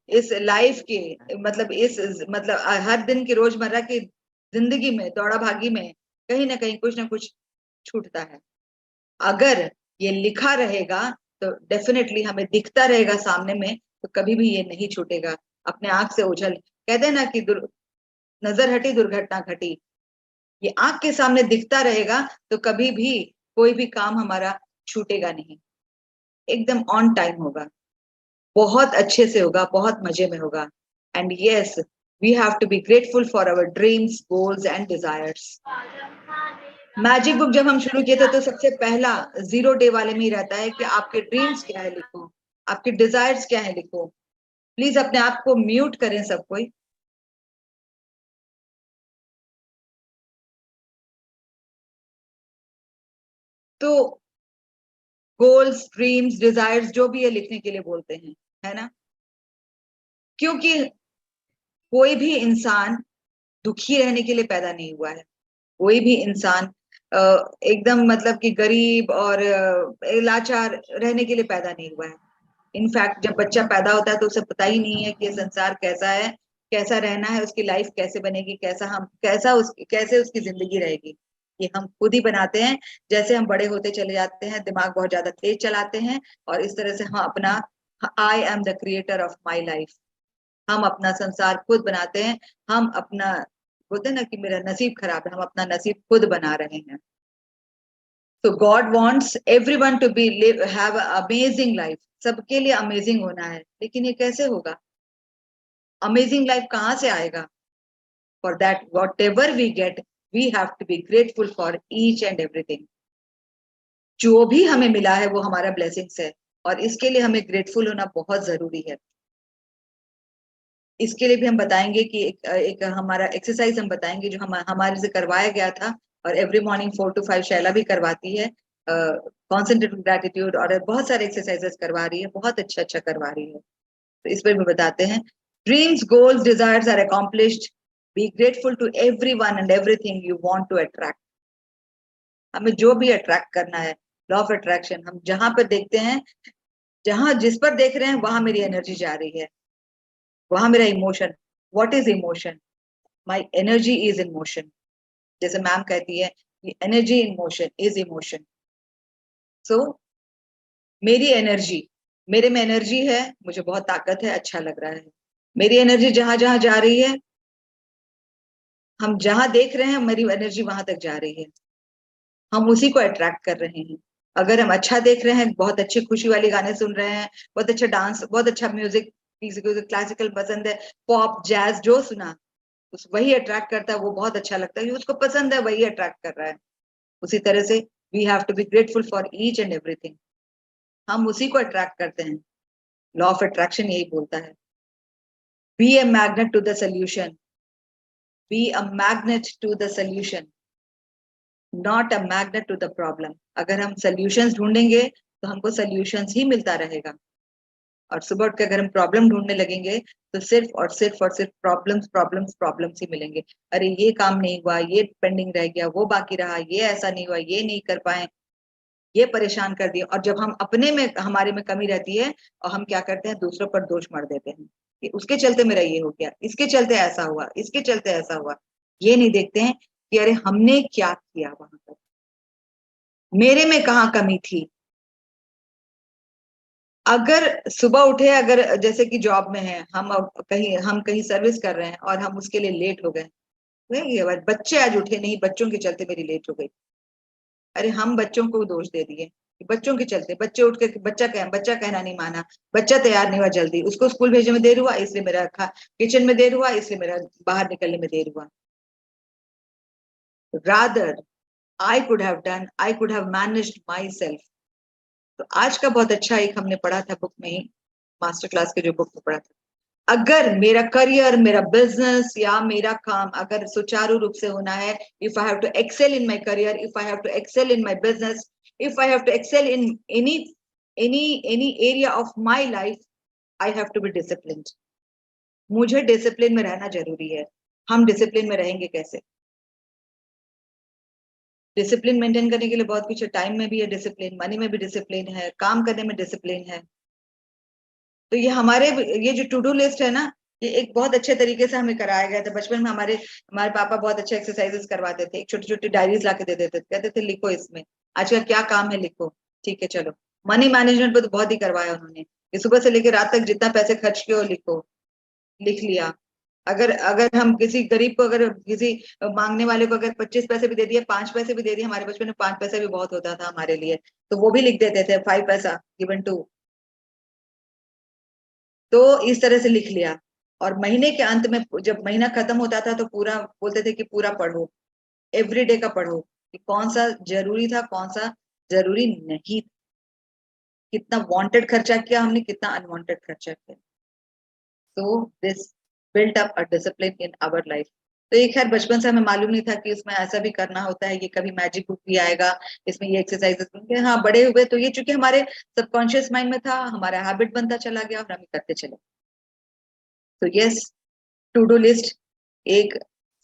इस लाइफ की मतलब हर दिन की रोजमर्रा की जिंदगी में, दौड़ा भागी में कहीं ना कुछ छूटता है। अगर ये लिखा रहेगा तो डेफिनेटली हमें दिखता रहेगा सामने में, तो कभी भी ये नहीं छूटेगा। अपने आंख से ओझल, कहते हैं ना कि नजर हटी दुर्घटना घटी, ये आंख के सामने दिखता रहेगा तो कभी भी कोई भी काम हमारा छूटेगा नहीं, एकदम ऑन टाइम होगा, बहुत अच्छे से होगा, बहुत मजे में होगा। And yes, we have to be grateful for our dreams, goals and desires. Magic book जब हम शुरू किए थे तो सबसे पहला 0 डे वाले में ही रहता है कि आपके ड्रीम्स क्या है लिखो, आपके डिजायर्स क्या है लिखो। प्लीज अपने आप को म्यूट करें सब कोई। तो गोल्स, ड्रीम्स, डिजायर्स जो भी है लिखने के लिए बोलते हैं, है ना। क्योंकि कोई भी इंसान दुखी रहने के लिए पैदा नहीं हुआ है, कोई भी इंसान एकदम मतलब कि गरीब और लाचार रहने के लिए पैदा नहीं हुआ है। इनफैक्ट जब बच्चा पैदा होता है तो उसे पता ही नहीं है कि ये संसार कैसा है, कैसा रहना है, उसकी लाइफ कैसे बनेगी, कैसे उसकी जिंदगी रहेगी, ये हम खुद ही बनाते हैं। जैसे हम बड़े होते चले जाते हैं, दिमाग बहुत ज्यादा तेज चलाते हैं और इस तरह से हम अपना, आई am the creator of my life, हम अपना संसार खुद बनाते हैं। हम अपना, बोलते हैं ना कि मेरा नसीब खराब है, हम अपना नसीब खुद बना रहे हैं। तो God wants everyone to be have amazing life, सबके लिए अमेजिंग होना है, लेकिन ये कैसे होगा? अमेजिंग लाइफ कहाँ से आएगा? For that whatever we get, we have to be grateful for each and everything. जो भी हमें मिला है वो हमारा ब्लेसिंग्स है और इसके लिए हमें ग्रेटफुल होना बहुत जरूरी है। इसके लिए भी हम बताएंगे कि एक हमारा एक्सरसाइज हम बताएंगे जो हमारे से करवाया गया था, और एवरी मॉर्निंग 4 to 5 शैला भी करवाती है, कॉन्सेंट्रेटेड ग्रेटिट्यूड और बहुत सारे एक्सरसाइजेस करवा रही है, बहुत अच्छा करवा रही है। तो इस पर भी बताते हैं। Dreams, goals, desires are accomplished, be grateful to everyone and everything you want to attract. हमें जो भी अट्रैक्ट करना है, लॉ ऑफ अट्रैक्शन, हम जहां पर देखते हैं, जहां जिस पर देख रहे हैं वहां मेरी एनर्जी जा रही है, वहां मेरा emotion, what is emotion? My energy is in motion. जैसे मैम कहती है energy in motion is emotion. So मेरी एनर्जी, मेरे में एनर्जी है, मुझे बहुत ताकत है, अच्छा लग रहा है। मेरी एनर्जी जहां जहां जा रही है, हम जहां देख रहे हैं मेरी एनर्जी वहां तक जा रही है, हम उसी को अट्रैक्ट कर रहे हैं। अगर हम अच्छा देख रहे हैं, बहुत अच्छी खुशी वाले गाने सुन रहे हैं, बहुत अच्छा डांस, बहुत अच्छा म्यूजिक, किसी को क्लासिकल पसंद है, पॉप, जैज, जो सुना उस वही अट्रैक्ट करता है, वो बहुत अच्छा लगता है, उसको पसंद है, वही अट्रैक्ट कर रहा है। उसी तरह से we have to be grateful for each and everything, हम उसी को अट्रैक्ट करते हैं। लॉ ऑफ अट्रैक्शन यही बोलता है, be a magnet to the solution, be a magnet to the solution, not a magnet to the problem. अगर हम सोल्यूशंस ढूंढेंगे तो हमको सोल्यूशंस ही मिलता रहेगा। और सुबह उठ के अगर हम प्रॉब्लम ढूंढने लगेंगे तो सिर्फ और सिर्फ और सिर्फ प्रॉब्लम्स प्रॉब्लम्स प्रॉब्लम्स ही मिलेंगे। अरे ये काम नहीं हुआ, ये पेंडिंग रह गया, वो बाकी रहा, ये ऐसा नहीं हुआ, ये नहीं कर पाए, ये परेशान कर दिया। और जब हम अपने में हमारे में कमी रहती है और हम क्या करते हैं, दूसरों पर दोष मर देते हैं कि उसके चलते मेरा ये हो गया, इसके चलते ऐसा हुआ, इसके चलते ऐसा हुआ। ये नहीं देखते हैं कि अरे हमने क्या किया वहां पर, मेरे में कहाँ कमी थी। अगर सुबह उठे, अगर जैसे कि जॉब में है, हम कहीं सर्विस कर रहे हैं और हम उसके लिए लेट हो गए, बच्चे आज उठे नहीं, बच्चों के चलते मेरी लेट हो गई। अरे हम बच्चों को दोष दे दिए, बच्चों के चलते बच्चे उठ के, बच्चा कहना नहीं माना, बच्चा तैयार नहीं हुआ जल्दी, उसको स्कूल भेजने में देर हुआ इसलिए मेरा किचन में देर हुआ, इसलिए मेरा बाहर निकलने में देर हुआ। Rather I could have managed myself। तो आज का बहुत अच्छा एक हमने पढ़ा था बुक में ही, मास्टर क्लास के जो बुक में पढ़ा था, अगर मेरा करियर, मेरा बिजनेस या मेरा काम अगर सुचारू रूप से होना है, if I have to excel in my career, if I have to excel in my business, if I have to excel in any area of my life, I have to be disciplined. मुझे discipline में रहना जरूरी है। हम discipline में रहेंगे कैसे? Discipline maintain करने के लिए बहुत कुछ है, टाइम में भी है डिसिप्लिन, मनी में भी डिसिप्लिन है, काम करने में डिसिप्लिन है। तो ये हमारे, ये जो टू डू लिस्ट है ना, ये एक बहुत अच्छे तरीके से हमें कराया गया था। बचपन में हमारे पापा बहुत अच्छे एक्सरसाइजेस करवाते थे, एक छोटी छोटी डायरीज ला के दे देते थे, कहते थे लिखो इसमें आज का क्या काम है, लिखो, ठीक है चलो। मनी मैनेजमेंट पे तो बहुत ही करवाया उन्होंने कि सुबह से लेकर रात तक जितना पैसे खर्च किए हो लिखो, लिख लिया। अगर हम किसी गरीब को, अगर किसी मांगने वाले को अगर 25 पैसे भी दे दिए, 5 पैसे भी दे दिए, हमारे बचपन में 5 पैसे भी बहुत होता था हमारे लिए, तो वो भी लिख देते थे 5 पैसा गिवन टू। तो इस तरह से लिख लिया। और महीने के अंत में जब महीना खत्म होता था तो पूरा बोलते थे कि पूरा पढ़ो, एवरीडे का पढ़ो कि कौन सा जरूरी था, कौन सा जरूरी नहीं, कितना वांटेड खर्चा किया हमने, कितना अनवांटेड खर्चा किया। तो this built up a discipline in our life. तो ये खैर बचपन से हमें मालूम नहीं था कि इसमें ऐसा भी करना होता है, ये कभी मैजिक बुक भी आएगा, इसमें ये एक्सरसाइजेस। हाँ, बड़े हुए तो ये चूंकि हमारे सबकॉन्शियस माइंड में था, हमारा हैबिट बनता चला गया और हम करते चले। तो यस, टू डू लिस्ट एक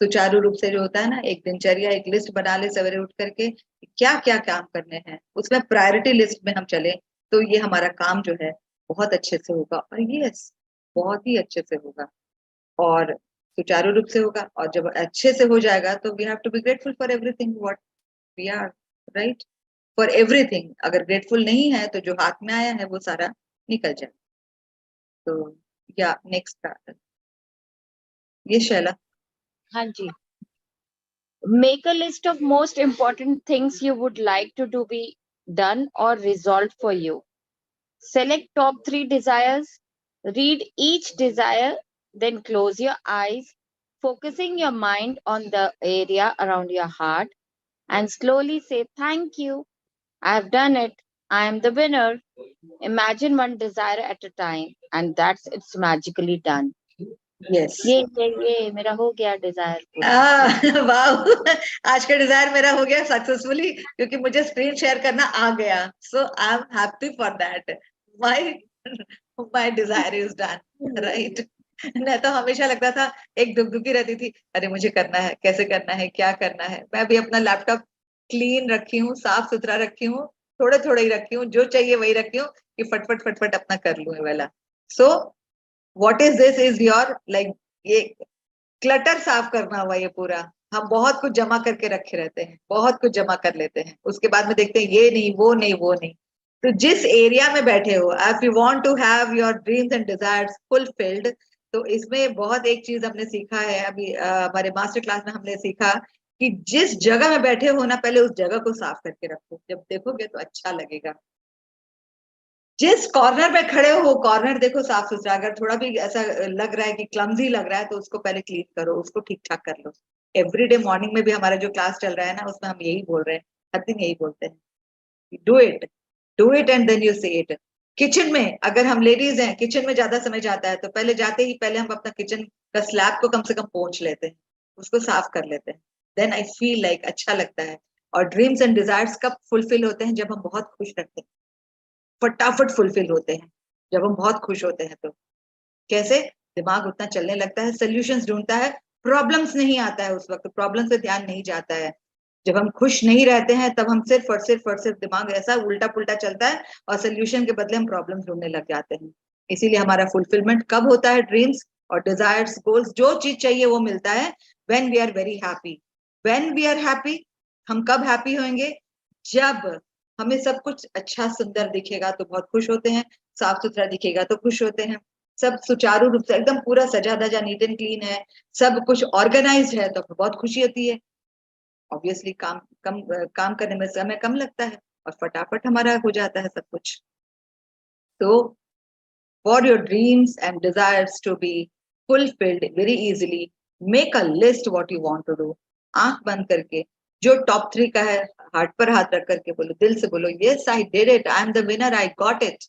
सुचारू रूप से जो होता है ना, एक दिनचर्या, एक लिस्ट बना ले सवेरे उठ करके क्या क्या काम करने हैं, उसमें प्रायोरिटी लिस्ट में हम चले तो ये हमारा काम जो है बहुत अच्छे से होगा। और यस, बहुत ही अच्छे से होगा और सुचारू रूप से होगा। और जब अच्छे से हो जाएगा तो we have to be grateful for everything what we are, right, for everything. अगर ग्रेटफुल नहीं है तो जो हाथ में आया है वो सारा निकल जाए। तो या नेक्स्ट ये शैला। हाँ जी। Make a list of most important things you would like to be done or resolved for you. Select top 3 desires. Read each desire, then close your eyes, focusing your mind on the area around your heart, and slowly say, "Thank you. I have done it. I am the winner." Imagine one desire at a time, and it's magically done. Yes. ये मेरा हो गया Dzire. वाह, आज का Dzire मेरा हो गया सक्सेसफुली, क्योंकि मुझे स्क्रीन शेयर करना आ गया। So I am happy for that. My desire is done, right. नहीं तो हमेशा लगता था, एक दुखी रहती थी, अरे मुझे करना है, कैसे करना है, क्या करना है। मैं भी अपना लैपटॉप क्लीन रखी हूँ, साफ सुथरा रखी हूँ, थोड़े थोड़े ही रखी हूँ, जो चाहिए वही रखी हूँ कि फटफट फटफट अपना कर लूँ वाला। So what is this is your like, ये क्लटर साफ करना हुआ ये पूरा। हम बहुत कुछ जमा करके रखे रहते हैं, बहुत कुछ जमा कर लेते हैं, उसके बाद में देखते हैं ये नहीं, वो नहीं, वो नहीं। तो जिस एरिया में बैठे हो, if you want to have your dreams and desires fulfilled, तो इसमें बहुत एक चीज हमने सीखा है अभी हमारे मास्टर क्लास में हमने सीखा कि जिस जगह में बैठे हो ना, पहले उस जगह को साफ करके रखो, जब देखोगे तो अच्छा लगेगा। जिस कॉर्नर पे खड़े हो, कॉर्नर देखो साफ सुथरा। अगर थोड़ा भी ऐसा लग रहा है कि क्लमजी लग रहा है तो उसको पहले क्लीन करो, उसको ठीक ठाक कर लो। एवरीडे मॉर्निंग में भी हमारा जो क्लास चल रहा है ना, उसमें हम यही बोल रहे हैं, हर दिन यही बोलते हैं, do it and then you say it. Kitchen में अगर हम लेडीज हैं, किचन में ज्यादा समय जाता है, तो पहले जाते ही पहले हम अपना किचन का स्लैब को कम से कम पोंछ लेते हैं, उसको साफ कर लेते हैं। देन आई फील लाइक अच्छा लगता है। और ड्रीम्स एंड डिजायर्स कब फुलफिल होते हैं? जब हम बहुत खुश रहते हैं, फटाफट फुलफिल होते हैं। जब हम बहुत खुश होते हैं तो कैसे दिमाग उतना चलने लगता है, सॉल्यूशंस ढूंढता है, प्रॉब्लम्स नहीं आता है, उस वक्त प्रॉब्लम्स पे ध्यान नहीं जाता है। जब हम खुश नहीं रहते हैं तब हम सिर्फ और सिर्फ और सिर्फ दिमाग ऐसा उल्टा पुल्टा चलता है और सोल्यूशन के बदले हम प्रॉब्लम्स ढूंढने लग जाते हैं। इसीलिए हमारा फुलफिलमेंट कब होता है? ड्रीम्स और डिजायर्स, गोल्स, जो चीज चाहिए वो मिलता है when we are very happy. When we are happy, हम कब हैप्पी होंगे? जब हमें सब कुछ अच्छा सुंदर दिखेगा तो बहुत खुश होते हैं, साफ सुथरा दिखेगा तो खुश होते हैं, सब सुचारू रूप से एकदम पूरा सजा धजा नीट एंड क्लीन है, सब कुछ ऑर्गेनाइज्ड है तो बहुत खुशी होती है। ऑब्वियसली काम करने में समय कम लगता है और फटाफट हमारा हो जाता है सब कुछ। तो for your dreams and desires to be fulfilled very easily, make a list what you want to do. आंख बंद करके जो टॉप 3 का है हार्ट पर हाथ रख करके बोलो, दिल से बोलो, yes I did it, I am the winner, I got it,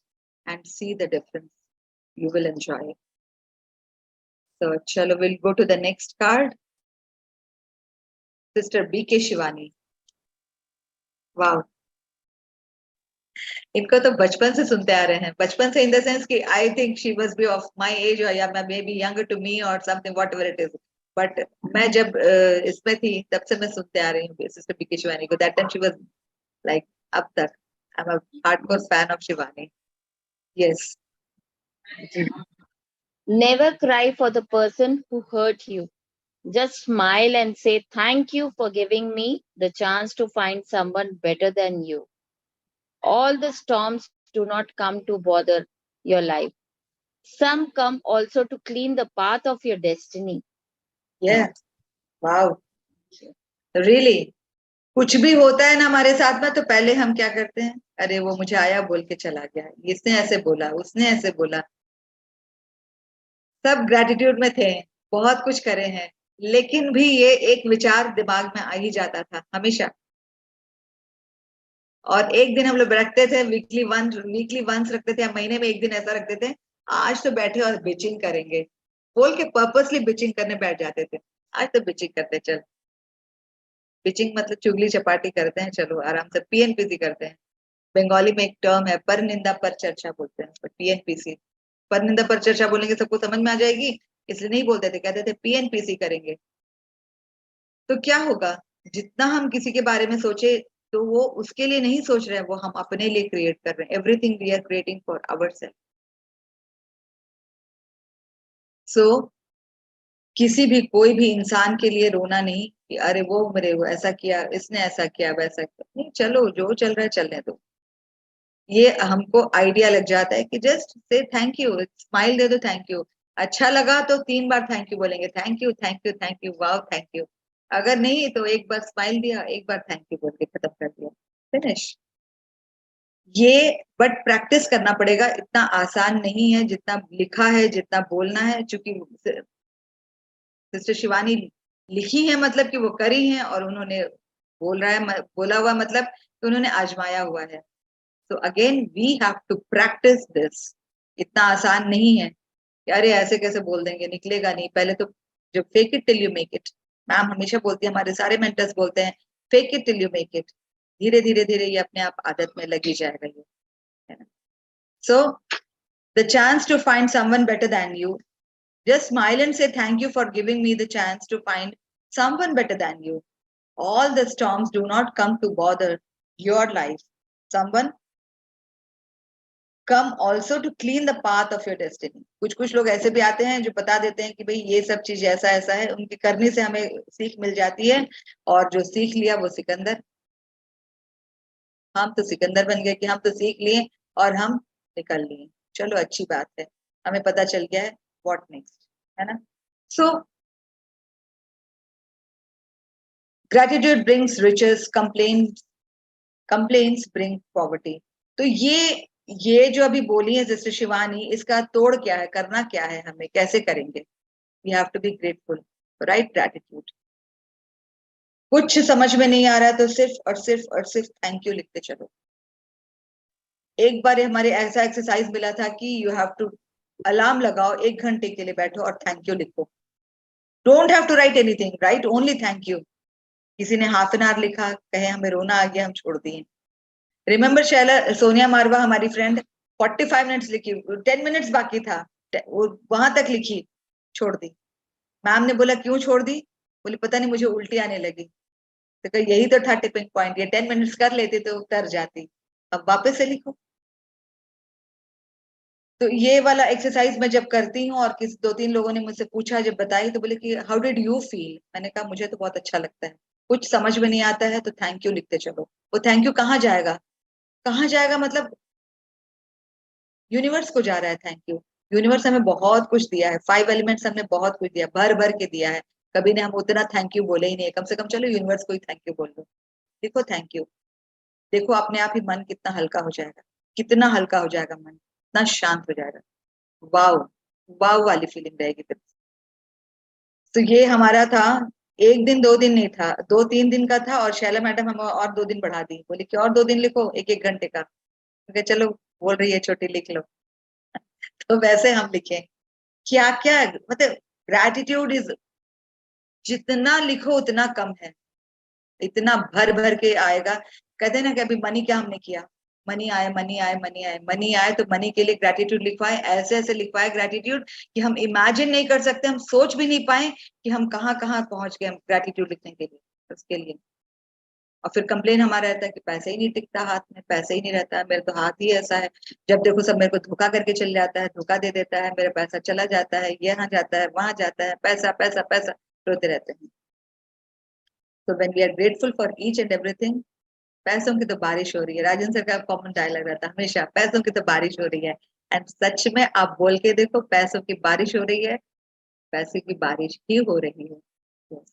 and see the difference, you will enjoy it. So chalo, we'll go to the next card. Sister BK Shivani. Wow. इनको तो बचपन से सुनते आ रहे हैं, बचपन से इन the sense कि I think she must be of my age और या maybe younger to me और something whatever it is, but मैं जब इसमें थी तब से मैं सुनते आ रही हूँ सिस्टर बीके शिवानी को। That time she was like, अब तक आई am a hardcore fan of Shivani. Yes. Never cry for the person who hurt you. Just smile and say thank you for giving me the chance to find someone better than you. All the storms do not come to bother your life. Some come also to clean the path of your destiny. Yeah. Wow. Really. कुछ भी होता है ना हमारे साथ में तो पहले हम क्या करते हैं, अरे वो मुझे आया बोल के चला गया, इसने ऐसे बोला, उसने ऐसे बोला। सब ग्रेटिट्यूड में थे, बहुत कुछ करे हैं, लेकिन भी ये एक विचार दिमाग में आ ही जाता था हमेशा। और एक दिन हम लोग रखते थे, वीकली वंस रखते थे, या महीने में एक दिन ऐसा रखते थे, आज तो बैठे और बिचिंग करेंगे बोल के पर्पसली बिचिंग करने बैठ जाते थे। आज तो बिचिंग करते, चल बिचिंग मतलब चुगली चपाटी करते हैं, चलो आराम से पीएनपीसी करते हैं। बंगाली में एक टर्म है, पर निंदा पर चर्चा बोलते हैं, पीएनपीसी। पर निंदा पर चर्चा बोलेंगे सबको समझ में आ जाएगी, इसलिए नहीं बोलते थे, कहते थे पीएनपीसी करेंगे। तो क्या होगा, जितना हम किसी के बारे में सोचे तो वो उसके लिए नहीं सोच रहे हैं, वो हम अपने लिए क्रिएट कर रहे हैं। Everything we are creating for ourself. So किसी भी कोई भी इंसान के लिए रोना नहीं कि अरे वो मेरे वो ऐसा किया, इसने ऐसा किया, वैसा किया, नहीं, चलो जो चल रहा है चलने दो। ये हमको आइडिया लग जाता है कि just say thank you, smile दे दो, थैंक यू। अच्छा लगा तो 3 बार थैंक यू बोलेंगे, thank you thank you thank you, wow thank you. अगर नहीं तो एक बार स्माइल दिया, एक बार थैंक यू बोल के खत्म कर दिया, फिनिश। ये बट प्रैक्टिस करना पड़ेगा, इतना आसान नहीं है जितना लिखा है, जितना बोलना है। चूंकि सिस्टर शिवानी लिखी है मतलब कि वो करी है, और उन्होंने बोला हुआ मतलब कि उन्होंने आजमाया हुआ है। तो again we have to practice this. इतना आसान नहीं है कि अरे ऐसे कैसे बोल देंगे, निकलेगा नहीं। पहले तो जो fake it till you make it, ma'am हमेशा बोलती है, हमारे सारे मेंटर्स बोलते हैं fake it till you make it. धीरे धीरे धीरे ये अपने आप आदत में लगी जाएगा ये, है ना। So the chance to find someone better than you, just smile and say thank you for giving me the chance to find someone better than you. All the storms do not come to bother your life. Someone come also to clean the path of your destiny. कुछ लोग ऐसे भी आते हैं जो बता देते हैं कि भाई ये सब चीज ऐसा ऐसा है, उनकी करने से हमें सीख मिल जाती है, और जो सीख लिया वो सिकंदर। हम तो सिकंदर बन गए कि हम तो सीख लिए और हम निकल लिए। चलो अच्छी बात है, हमें पता चल गया है व्हाट नेक्स्ट, है ना। So gratitude brings riches, complains bring poverty. तो ये जो अभी बोली है सिस्टर शिवानी, इसका तोड़ क्या है, करना क्या है, हमें कैसे करेंगे? We have to be grateful, right gratitude. कुछ समझ में नहीं आ रहा तो सिर्फ और सिर्फ और सिर्फ थैंक यू लिखते चलो। एक बार हमारे ऐसा एक्सरसाइज मिला था कि यू हैव टू अलार्म लगाओ, 1 घंटे के लिए बैठो और थैंक यू लिखो। Don't have to write anything, write only thank you. किसी ने हाफ एन आवर लिखा, कहे हमें रोना आ गया, हम छोड़ दिए। रिमेम्बर शैला सोनिया मारवा, हमारी फ्रेंड, 45 मिनट्स लिखी, 10 मिनट्स बाकी था, वो वहां तक लिखी, छोड़ दी। मैम ने बोला क्यों छोड़ दी? बोली पता नहीं मुझे उल्टी आने लगी। तो कहा यही तो था टिपिंग पॉइंट, ये 10 मिनट्स कर लेती तो कर जाती, अब वापस से लिखो। तो ये वाला एक्सरसाइज मैं जब करती हूँ, और किसी 2-3 लोगों ने मुझसे पूछा, जब बताई तो बोले कि हाउ डिड यू फील? मैंने कहा मुझे तो बहुत अच्छा लगता है। कुछ समझ में नहीं आता है तो थैंक यू लिखते चलो। वो थैंक यू कहाँ जाएगा? कहाँ जाएगा मतलब यूनिवर्स को जा रहा है थैंक यू। यूनिवर्स हमें बहुत कुछ दिया है, 5 एलिमेंट्स हमने बहुत कुछ दिया, भर भर के दिया है। कभी ने हम उतना थैंक यू बोले ही नहीं है, कम से कम चलो यूनिवर्स को ही थैंक यू बोल दो। देखो थैंक यू, देखो अपने आप ही मन कितना हल्का हो जाएगा, कितना हल्का हो जाएगा मन, इतना शांत हो जाएगा। वाव, वाव वाली फीलिंग रहेगी फिर। तो ये हमारा था, 1 दिन 2 दिन नहीं था, 2-3 दिन का था। और शैला मैडम हमें और 2 दिन बढ़ा दी, बोली कि और 2 दिन लिखो 1-1 घंटे का। चलो बोल रही है छोटी लिख लो। तो वैसे हम लिखे क्या क्या, मतलब ग्रैटिट्यूड इज, जितना लिखो उतना कम है, इतना भर भर के आएगा। कहते हैं ना कि अभी मनी क्या हमने किया, मनी आए मनी आए मनी आए, मनी आए तो मनी के लिए ग्रैटिट्यूड लिखवाए, ऐसे ऐसे लिखवाए ग्रैटिट्यूड कि हम इमेजिन नहीं कर सकते, हम सोच भी नहीं पाए कि हम कहाँ कहाँ पहुंच गए ग्रैटिट्यूड लिखने के लिए, उसके लिए। और फिर कंप्लेन हमारा रहता है कि पैसे ही नहीं टिकता हाथ में, पैसे ही नहीं रहता है, मेरे तो हाथ ही ऐसा है, जब देखो सब मेरे को धोखा करके चल जाता है, धोखा दे देता है, मेरा पैसा चला जाता है, यहाँ जाता है वहां जाता है, पैसा पैसा पैसा, रोते रहते हैं। तो when we are grateful for each and everything, पैसों की तो बारिश हो रही है। राजन सर का कॉमन डायलॉग रहता है हमेशा, पैसों की तो बारिश हो रही है। एंड सच में आप बोल के देखो, पैसों की बारिश हो रही है, पैसे की बारिश ही हो रही है। yes.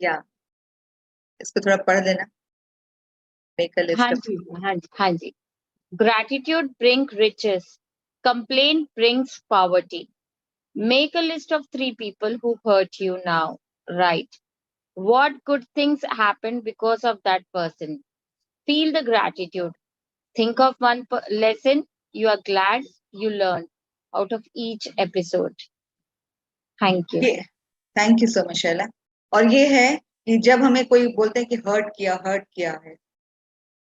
या इसको थोड़ा पढ़ लेना, मेक अ लिस्ट हाँ ऑफ। जी, हाँ जी, हाँ जी। Gratitude brings riches. Complaint brings poverty. Make a list of 3 people who hurt you now. Right. What good things happened because of that person? Feel the gratitude. Think of one lesson you are glad you learned out of each episode. Thank you. Thank you so much Shaila. और ये है कि जब हमें कोई बोलते हैं कि हर्ट किया है,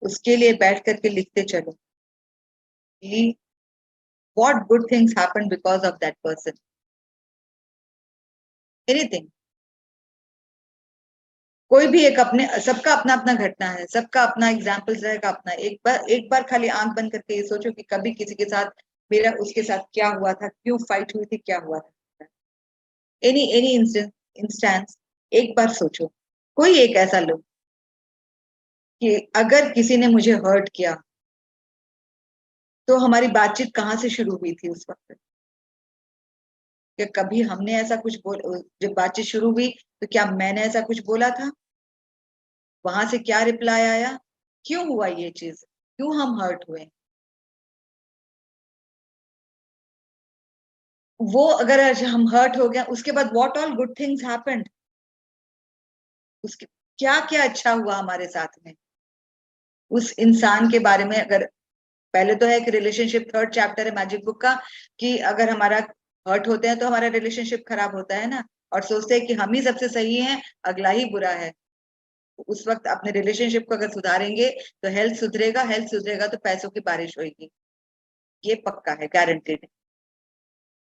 उसके लिए बैठ करके लिखते चलो कि what good things happened because of that person, anything। कोई भी एक अपने, सबका अपना अपना घटना है, सबका अपना एग्जाम्पल्स रहेगा अपना। एक बार खाली आंख बंद करके ये सोचो कि कभी किसी के साथ मेरा उसके साथ क्या हुआ था, क्यों फाइट हुई थी, क्या हुआ था, एनी इंस्टेंस एक बार सोचो। कोई एक ऐसा लो कि अगर किसी ने मुझे हर्ट किया तो हमारी बातचीत कहाँ से शुरू हुई थी उस वक्त, क्या कभी हमने ऐसा कुछ जब बातचीत शुरू हुई तो क्या मैंने ऐसा कुछ बोला था, वहां से क्या रिप्लाई आया, क्यों हुआ ये चीज, क्यों हम हर्ट हुए। वो अगर हम हर्ट हो गया, उसके बाद what all good things happened, उसके क्या क्या अच्छा हुआ हमारे साथ में, उस इंसान के बारे में। अगर पहले तो है कि रिलेशनशिप, 3rd चैप्टर है मैजिक बुक का, कि अगर हमारा हर्ट होते हैं तो हमारा रिलेशनशिप खराब होता है ना, और सोचते हैं कि हम ही सबसे सही हैं, अगला ही बुरा है। उस वक्त अपने रिलेशनशिप को अगर सुधारेंगे तो हेल्थ सुधरेगा, हेल्थ सुधरेगा तो पैसों की बारिश होगी, ये पक्का है, गारंटेड है।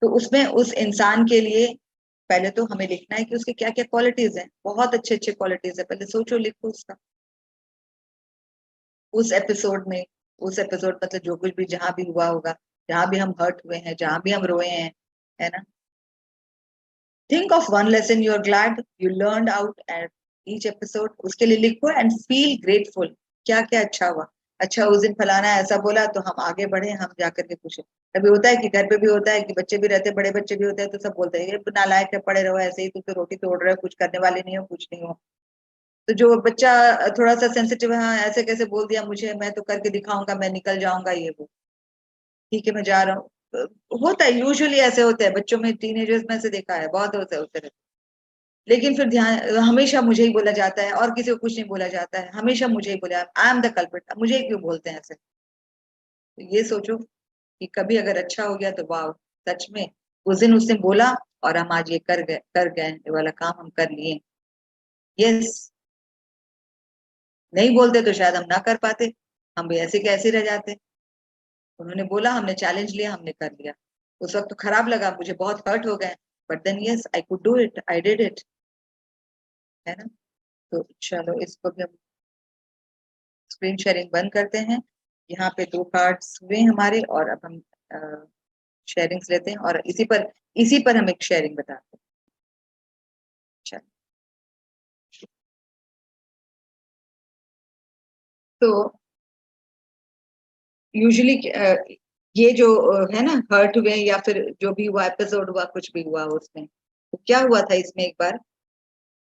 तो उसमें उस इंसान के लिए पहले तो हमें लिखना है कि उसके क्या क्या क्वालिटीज हैं, बहुत अच्छे अच्छे क्वालिटीज है, पहले सोचो, लिखो उसका। उस एपिसोड में, उस एपिसोड मतलब जो कुछ भी जहां भी हुआ होगा, जहां भी हम हर्ट हुए हैं, जहां भी हम रोए हैं, है ना। Think of one lesson you are glad you learned out at each episode, उसके लिए लिखो एंड फील ग्रेटफुल। क्या क्या अच्छा हुआ, अच्छा उस दिन फलाना ऐसा बोला तो हम आगे बढ़े, हम जाकर के पूछे। कभी होता है कि घर पे भी होता है कि बच्चे भी रहते हैं, बड़े बच्चे भी होते हैं, तो सब बोलते हैं ये नालायक है, पड़े रहो ऐसे ही, तुम तो रोटी तोड़ रहे हो, कुछ करने वाले नहीं हो, कुछ नहीं हो। तो जो बच्चा थोड़ा सा सेंसिटिव है, हाँ ऐसे कैसे बोल दिया मुझे, मैं तो करके दिखाऊंगा, मैं निकल जाऊंगा, ये वो, ठीक है मैं जा रहा हूँ। होता है, यूजुअली ऐसे होते हैं बच्चों में, टीनेजर्स में से देखा है, बहुत होते रहते। लेकिन फिर ध्यान, हमेशा मुझे ही बोला जाता है और किसी को कुछ नहीं बोला जाता है, हमेशा मुझे ही बोला, आई एम द कल्प्रिट, मुझे ही क्यों बोलते हैं ऐसे। तो ये सोचो कि कभी अगर अच्छा हो गया तो वाह, सच में उस दिन उसने बोला और हम आज ये कर गए, ये वाला काम हम कर लिए। यस, नहीं बोलते तो शायद हम ना कर पाते, हम भी ऐसे कैसे रह जाते। उन्होंने बोला, हमने चैलेंज लिया, हमने कर लिया। उस वक्त तो खराब लगा, मुझे बहुत हर्ट हो गए, but then yes I could do it, I did it, है ना। तो चलो इसको भी हम स्क्रीन शेयरिंग बंद करते हैं। यहाँ पे 2 कार्ड्स हुए हमारे, और अब हम शेयरिंग्स लेते हैं और इसी पर हम एक शेयरिंग बताते हैं। चलो, तो यूजुअली ये जो है ना, हर्ट हुए या फिर जो भी हुआ, एपिसोड हुआ, कुछ भी हुआ उसमें, तो क्या हुआ था इसमें, एक बार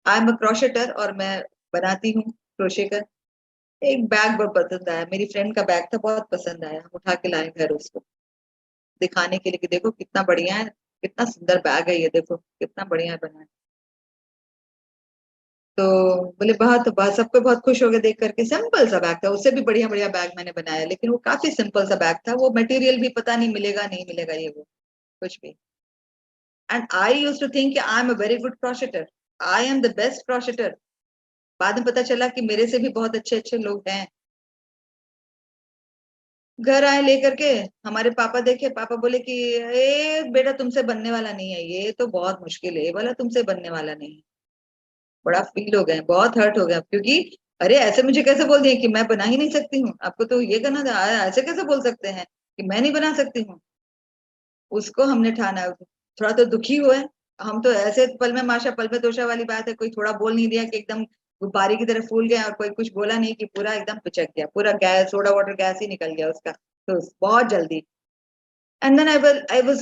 आई एम अ क्रोशेटर और मैं बनाती हूँ क्रोशे का। एक बैग बहुत पसंद आया, मेरी फ्रेंड का बैग था, बहुत पसंद आया, हम उठा के लाए घर उसको दिखाने के लिए कि देखो कितना बढ़िया है, कितना सुंदर बैग है ये, देखो कितना बढ़िया बना है। तो बोले बहुत सबको बहुत खुश हो गए देख करके। सिंपल सा बैग था, उससे भी बढ़िया बढ़िया बैग मैंने बनाया, लेकिन वो काफी सिंपल सा बैग था, वो मटेरियल भी पता नहीं मिलेगा नहीं मिलेगा ये वो कुछ भी। And I used to think कि I am a very good crocheter, I am the best crocheter. बाद में पता चला कि मेरे से भी बहुत अच्छे अच्छे लोग हैं। घर आए लेकर के, हमारे पापा देखे, पापा बोले कि ए बेटा तुमसे बनने वाला नहीं है, ये तो बहुत मुश्किल है, ये वाला तुमसे बनने वाला नहीं है। बड़ा फील हो गए, बहुत हर्ट हो गया, क्योंकि अरे ऐसे मुझे कैसे बोल दिए कि मैं बना ही नहीं सकती हूँ, आपको तो ये करना था, ऐसे कैसे बोल सकते हैं कि मैं नहीं बना सकती हूँ। उसको हमने ठाना, थोड़ा तो दुखी हुए हम, तो ऐसे पल में माशा पल में तोशा वाली बात है, कोई थोड़ा बोल नहीं दिया कि एकदम गुब्बारे की तरह फूल गया, और कोई कुछ बोला नहीं कि पूरा एकदम पिचक गया, पूरा गैस सोडा वाटर गैस ही निकल गया उसका, तो बहुत जल्दी। And then I was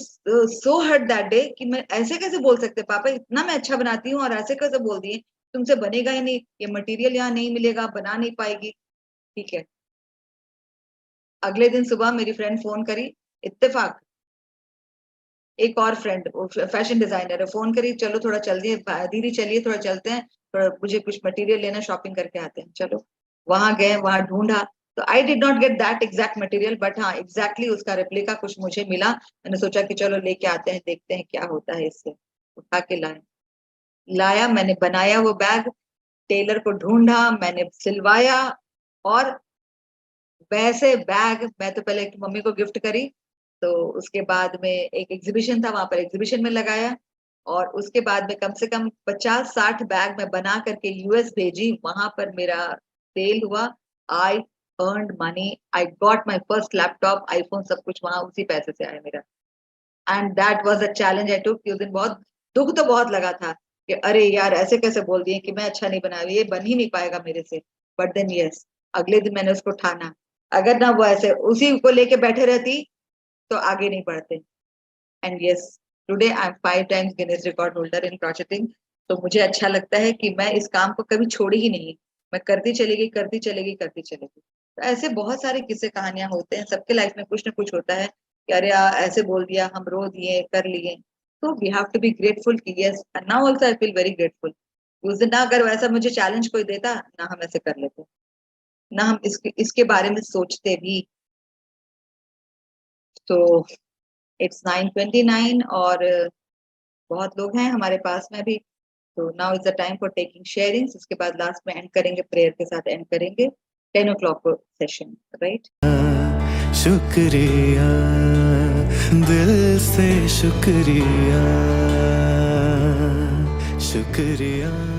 so hurt that day कि मैं ऐसे कैसे बोल सकते पापा, इतना मैं अच्छा बनाती हूँ और ऐसे कैसे बोल दिए, तुमसे बनेगा ही नहीं, ये मटेरियल यहाँ नहीं मिलेगा, बना नहीं पाएगी। ठीक है, अगले दिन सुबह मेरी फ्रेंड फोन करी, इत्तेफाक एक और फ्रेंड फैशन डिजाइनर है, फोन करी, चलो थोड़ा चलते हैं दीदी, चलिए थोड़ा चलते हैं, थोड़ा मुझे कुछ मटेरियल लेना, शॉपिंग करके आते हैं। चलो वहां गए, वहां ढूंढा, तो I did not get that exact material, but हाँ एग्जैक्टली उसका रेप्लिका कुछ मुझे मिला। मैंने सोचा कि चलो लेके आते हैं, देखते हैं क्या होता है इससे। उठा के लाया, मैंने बनाया वो बैग, टेलर को ढूंढा, मैंने सिलवाया, और वैसे बैग मैं तो पहले मम्मी को गिफ्ट करी, तो उसके बाद में एक एग्जीबिशन था, वहां पर एग्जीबिशन में लगाया, और उसके बाद में कम से कम 50-60 बैग मैं बना करके यूएस भेजी, वहां पर मेरा सेल हुआ, I earned money, I got my first laptop, iPhone, सब कुछ वहां उसी पैसे से आया मेरा। And that was a challenge I took. उस दिन बहुत दुख तो बहुत लगा था कि अरे यार ऐसे कैसे बोल दिए कि मैं अच्छा नहीं बना, ये बन ही नहीं पाएगा मेरे से। बट देन यस, अगले दिन मैंने उसको ठाना, अगर ना वो ऐसे उसी को लेके बैठे रहती तो आगे नहीं बढ़ते। And yes, today I am 5 times Guinness record holder in crocheting. तो मुझे अच्छा लगता है कि मैं इस काम को कभी छोड़ी ही नहीं, मैं करती चलेगी करती चलेगी करती चलेगी। तो ऐसे बहुत सारे किस्से कहानियां होते हैं, सबके लाइफ में कुछ ना कुछ होता है कि अरे ऐसे बोल दिया, हम रो दिए, कर लिए। तो we have to be grateful कि yes, now also I feel very grateful. उस दिन ना अगर वैसा मुझे चैलेंज कोई देता ना, हम ऐसे कर लेते, ना हम इसके बारे में सोचते भी। तो इट्स 9:29 और बहुत लोग हैं हमारे पास में भी, तो now is the time for taking sharings. उसके बाद लास्ट में एंड करेंगे, प्रेयर के साथ एंड करेंगे 10 o'clock को सेशन, राइट। शुक्रिया, दिल से शुक्रिया, शुक्रिया।